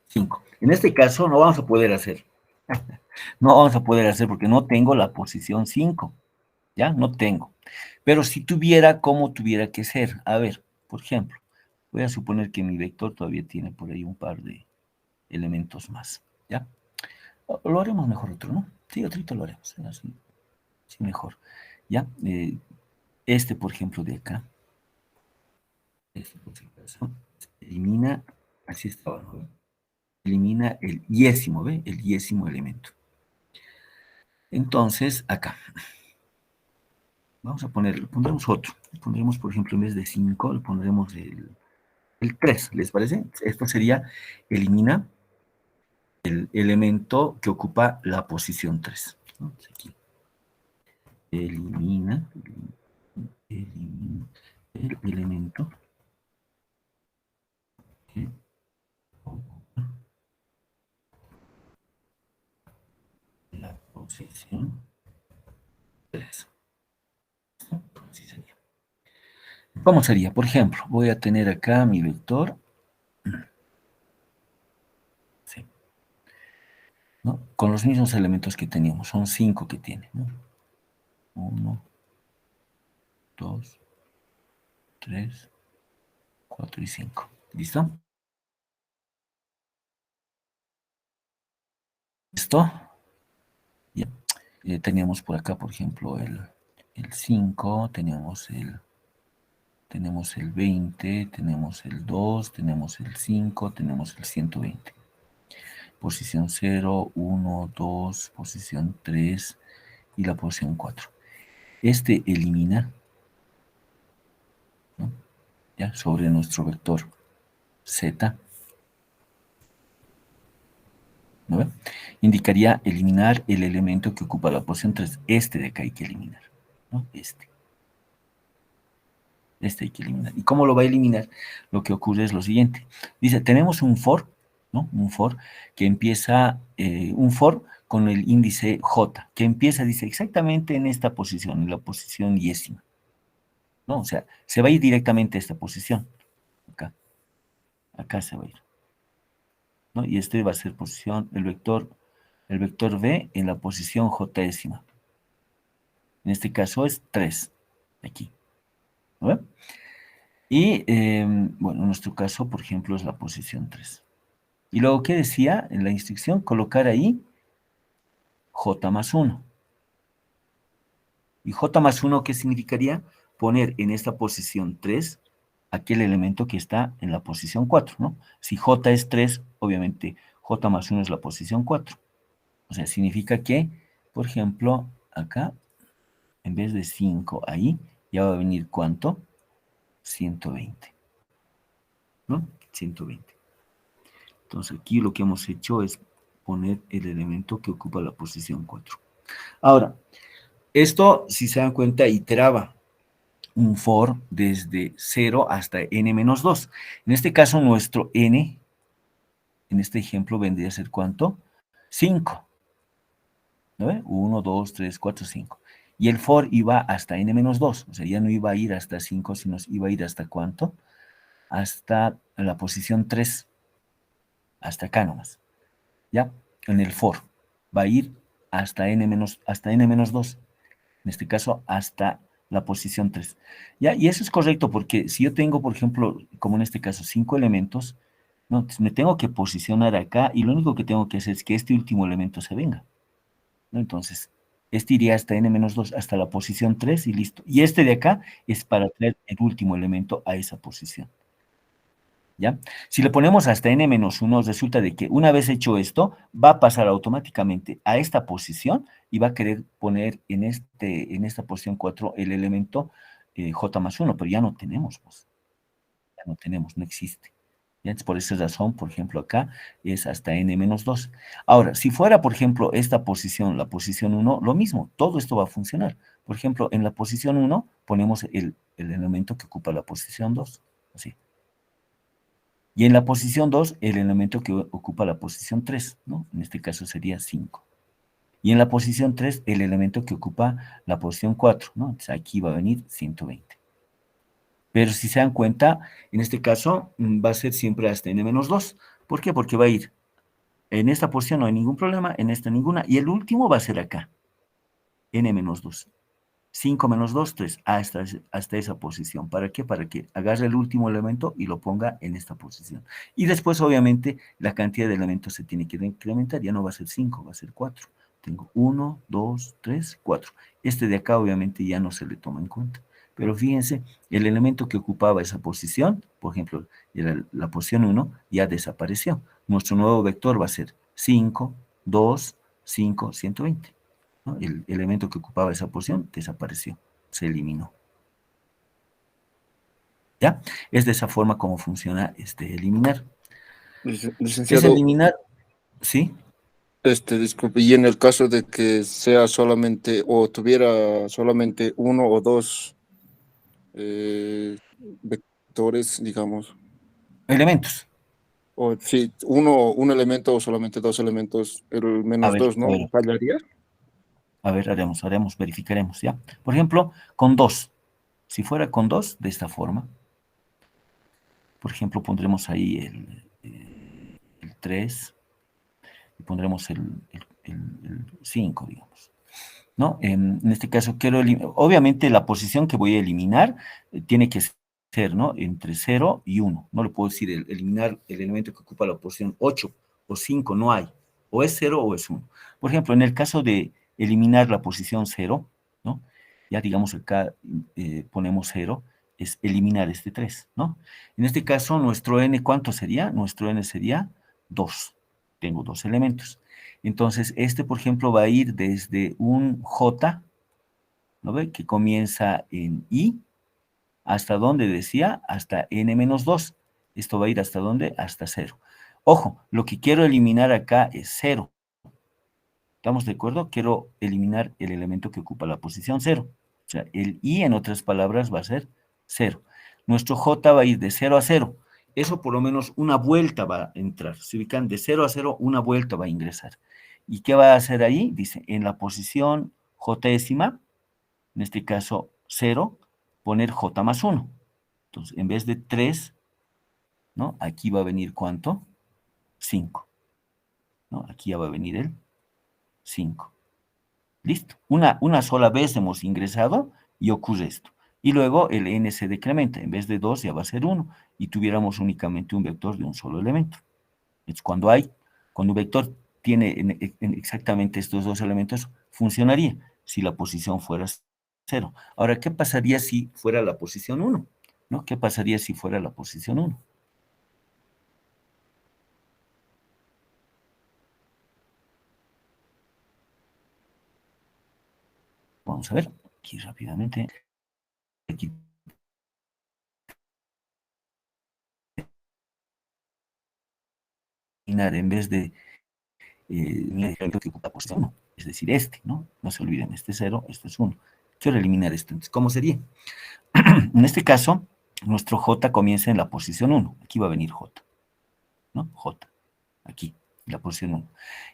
5. En este caso no vamos a poder hacer. No vamos a poder hacer porque no tengo la posición 5. ¿Ya? No tengo. Pero si tuviera, ¿cómo tuviera que ser? A ver, por ejemplo, voy a suponer que mi vector todavía tiene por ahí un par de elementos más. ¿Ya? Lo haremos mejor otro, ¿no? Sí, otrito lo haremos. Así, sí, mejor. ¿Ya? Este, por ejemplo, de acá. Este, por ejemplo, elimina, así estaba, ¿no? Elimina el yésimo, ¿ve? El yésimo elemento. Entonces, acá. Vamos a pondremos otro. Pondremos, por ejemplo, en vez de 5, le pondremos el 3, ¿les parece? Esto sería, elimina el elemento que ocupa la posición 3. ¿No? Aquí. Elimina el elemento que ocupa la posición 3. Así sería. ¿Cómo sería? Por ejemplo, voy a tener acá mi vector. Sí, ¿no? Con los mismos elementos que teníamos. Son 5 que tiene, ¿no? 1, 2, 3, 4 y 5. ¿Listo? ¿Listo? Ya. Teníamos por acá, por ejemplo, el 5, tenemos el 20, tenemos el 2, tenemos el 5, tenemos el 120. Posición 0, 1, 2, posición 3 y la posición 4. Este elimina, ¿no?, ya, sobre nuestro vector z, ¿no ve? Indicaría eliminar el elemento que ocupa la posición 3. Este de acá hay que eliminar, ¿no? Este hay que eliminar. ¿Y cómo lo va a eliminar? Lo que ocurre es lo siguiente. Dice, tenemos un for, ¿no? Un for que empieza, un for con el índice j, que empieza, dice, exactamente en esta posición, en la posición yésima, ¿no? O sea, se va a ir directamente a esta posición. Acá se va a ir, ¿no? Y este va a ser posición, el vector v en la posición jésima. En este caso es 3, aquí, ¿no? Y, bueno, en nuestro caso, por ejemplo, es la posición 3. Y luego, ¿qué decía en la instrucción? Colocar ahí j más 1. ¿Y j más 1 qué significaría? Poner en esta posición 3 aquel elemento que está en la posición 4, ¿no? Si j es 3, obviamente j más 1 es la posición 4. O sea, significa que, por ejemplo, acá, en vez de 5 ahí, ya va a venir ¿cuánto? 120. ¿No? 120. Entonces aquí lo que hemos hecho es poner el elemento que ocupa la posición 4. Ahora, esto, si se dan cuenta, iteraba un for desde 0 hasta n-2. En este caso, nuestro n, en este ejemplo, vendría a ser ¿cuánto? 5. ¿No ve? 1, 2, 3, 4, 5. Y el for iba hasta n-2. O sea, ya no iba a ir hasta 5, sino iba a ir hasta ¿cuánto? Hasta la posición 3. Hasta acá nomás. ¿Ya? En el for. Va a ir hasta n-2. En este caso, hasta la posición 3. ¿Ya? Y eso es correcto porque si yo tengo, por ejemplo, como en este caso, 5 elementos, ¿no? Entonces me tengo que posicionar acá y lo único que tengo que hacer es que este último elemento se venga, ¿no? Entonces, este iría hasta n-2, hasta la posición 3 y listo. Y este de acá es para traer el último elemento a esa posición. ¿Ya? Si le ponemos hasta n-1, resulta de que una vez hecho esto, va a pasar automáticamente a esta posición y va a querer poner en esta posición 4 el elemento j más 1, pero ya no tenemos, pues. Ya no tenemos, no existe. ¿Ya? Entonces, por esa razón, por ejemplo, acá es hasta n-2. Ahora, si fuera, por ejemplo, esta posición, la posición 1, lo mismo, todo esto va a funcionar. Por ejemplo, en la posición 1 ponemos el elemento que ocupa la posición 2, así. Y en la posición 2, el elemento que ocupa la posición 3, ¿no? En este caso sería 5. Y en la posición 3, el elemento que ocupa la posición 4, ¿no? Entonces aquí va a venir 120. Pero si se dan cuenta, en este caso va a ser siempre hasta n-2. ¿Por qué? Porque va a ir, en esta posición no hay ningún problema, en esta ninguna, y el último va a ser acá, n-2. 5 menos 2, 3, hasta esa posición. ¿Para qué? Para que agarre el último elemento y lo ponga en esta posición. Y después, obviamente, la cantidad de elementos se tiene que incrementar. Ya no va a ser 5, va a ser 4. Tengo 1, 2, 3, 4. Este de acá, obviamente, ya no se le toma en cuenta. Pero fíjense, el elemento que ocupaba esa posición, por ejemplo, era la posición 1, ya desapareció. Nuestro nuevo vector va a ser 5, 2, 5, 120. ¿No? El elemento que ocupaba esa posición desapareció, se eliminó. ¿Ya? Es de esa forma como funciona eliminar. Es Licenciado, eliminar, ¿sí? disculpe, y en el caso de que sea solamente o tuviera solamente uno o dos vectores, digamos, Elementos. o si un elemento o solamente dos elementos, el A menos ver, dos, a ¿no? ver, ¿Fallaría? a ver, haremos, verificaremos, ¿ya? Por ejemplo, con 2. Si fuera con 2, de esta forma, por ejemplo, pondremos ahí el 3 y pondremos el 5, digamos. ¿No? En este caso quiero obviamente la posición que voy a eliminar tiene que ser, ¿no? Entre 0 y 1. No le puedo decir eliminar el elemento que ocupa la posición 8 o 5, no hay. O es 0 o es 1. Por ejemplo, en el caso de eliminar la posición 0, ¿no? Ya digamos acá ponemos 0, es eliminar este 3, ¿no? En este caso, nuestro n, ¿cuánto sería? Nuestro n sería 2. Tengo dos elementos. Entonces, por ejemplo, va a ir desde un J, ¿no ve? Que comienza en I, ¿hasta dónde decía? Hasta n-2. Esto va a ir ¿hasta dónde? Hasta 0. Ojo, lo que quiero eliminar acá es 0. ¿Estamos de acuerdo? Quiero eliminar el elemento que ocupa la posición 0. O sea, el I, en otras palabras, va a ser 0. Nuestro J va a ir de 0 a 0. Eso por lo menos una vuelta va a entrar. Se ubican de 0 a 0, una vuelta va a ingresar. ¿Y qué va a hacer ahí? Dice, en la posición jésima, en este caso 0, poner J más 1. Entonces, en vez de 3, ¿no? Aquí va a venir ¿cuánto? 5. ¿No? Aquí ya va a venir el 5. Listo. Una sola vez hemos ingresado y ocurre esto. Y luego el n se decrementa. En vez de 2 ya va a ser 1. Y tuviéramos únicamente un vector de un solo elemento. Es cuando un vector tiene exactamente estos dos elementos, funcionaría si la posición fuera 0. Ahora, ¿qué pasaría si fuera la posición 1? ¿No? ¿Qué pasaría si fuera la posición 1? Vamos a ver aquí rápidamente. Aquí eliminar en vez de el elemento que ocupa posición 1, es decir, este, ¿no? No se olviden, este es 0, este es 1. Quiero eliminar esto, entonces, ¿cómo sería? En este caso, nuestro J comienza en la posición 1. Aquí va a venir J, ¿no? J, aquí, en la posición 1.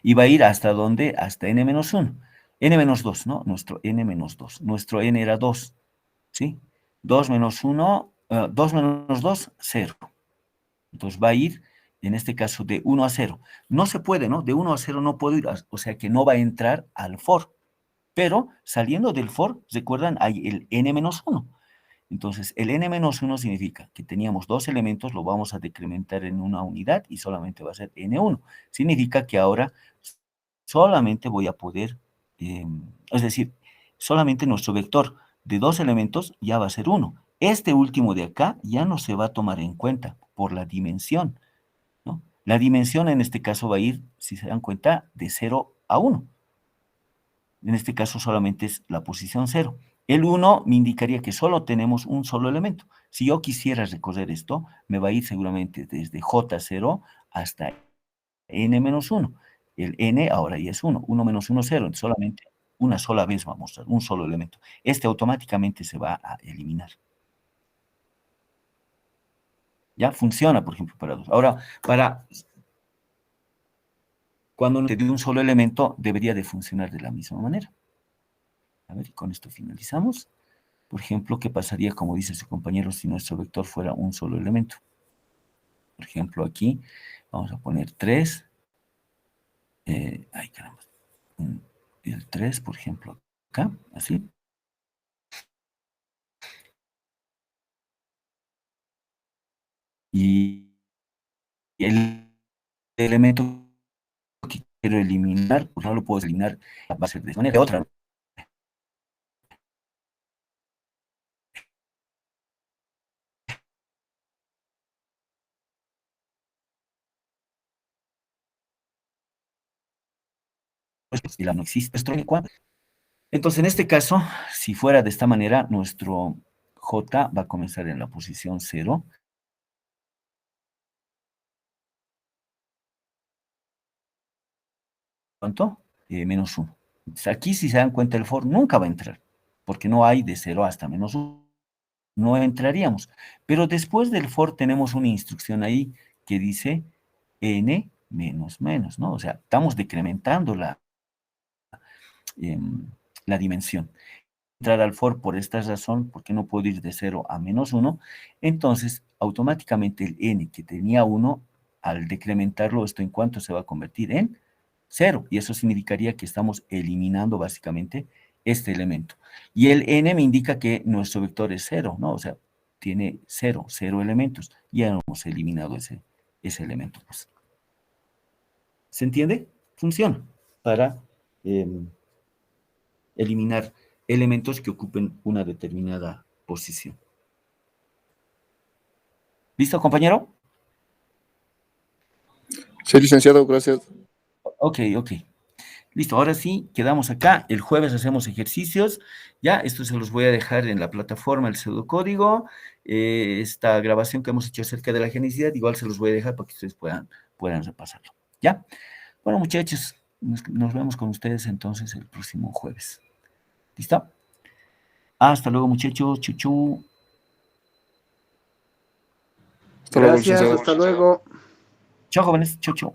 Y va a ir hasta ¿dónde? Hasta n-1. n-2, ¿no? Nuestro n-2. Nuestro n era 2, ¿sí? 2 menos 1, 2 menos 2, 0. Entonces va a ir, en este caso, de 1 a 0. No se puede, ¿no? De 1 a 0 no puedo ir, o sea que no va a entrar al for. Pero saliendo del for, recuerdan, hay el n-1. Entonces, el n-1 significa que teníamos dos elementos, lo vamos a decrementar en una unidad y solamente va a ser n1. Significa que ahora solamente voy a poder, es decir, solamente nuestro vector de dos elementos ya va a ser 1. Este último de acá ya no se va a tomar en cuenta por la dimensión, ¿no? La dimensión en este caso va a ir, si se dan cuenta, de 0 a 1. En este caso solamente es la posición 0. El 1 me indicaría que solo tenemos un solo elemento. Si yo quisiera recorrer esto, me va a ir seguramente desde J0 hasta n-1. El n ahora ya es 1. 1 menos 1, 0. Entonces solamente una sola vez va a mostrar un solo elemento. Este automáticamente se va a eliminar. ¿Ya? Funciona, por ejemplo, para 2. Ahora, cuando te dio un solo elemento, debería de funcionar de la misma manera. A ver, y con esto finalizamos. Por ejemplo, ¿qué pasaría, como dice su compañero, si nuestro vector fuera un solo elemento? Por ejemplo, aquí vamos a poner 3. Ay, caramba. El 3, por ejemplo, acá, así. Y el elemento que quiero eliminar, pues no lo puedo eliminar, va a ser de manera otra. Pues si la no existe, entonces, en este caso, si fuera de esta manera, nuestro J va a comenzar en la posición 0. ¿Cuánto? Menos 1. Entonces, aquí, si se dan cuenta, el for nunca va a entrar, porque no hay de 0 hasta menos 1. No entraríamos. Pero después del for tenemos una instrucción ahí que dice n menos menos, ¿no? O sea, estamos decrementando la dimensión. Entrar al for por esta razón, porque no puedo ir de 0 a menos 1, entonces automáticamente el n que tenía 1, al decrementarlo, ¿esto en cuánto se va a convertir? En 0, y eso significaría que estamos eliminando básicamente este elemento. Y el n me indica que nuestro vector es 0, ¿no? O sea, tiene 0 elementos. Ya hemos eliminado ese elemento. Pues. ¿Se entiende? Funciona para eliminar elementos que ocupen una determinada posición. ¿Listo, compañero? Sí, licenciado, gracias. Ok. Listo, ahora sí, quedamos acá. El jueves hacemos ejercicios. Ya, esto se los voy a dejar en la plataforma, el pseudocódigo. Esta grabación que hemos hecho acerca de la genicidad, igual se los voy a dejar para que ustedes puedan repasarlo. ¿Ya? Bueno, muchachos, nos vemos con ustedes entonces el próximo jueves. ¿Listo? Hasta luego, muchachos. Chuchu. Hasta luego, Gracias, licenciado. hasta luego. Chao, jóvenes. Chau.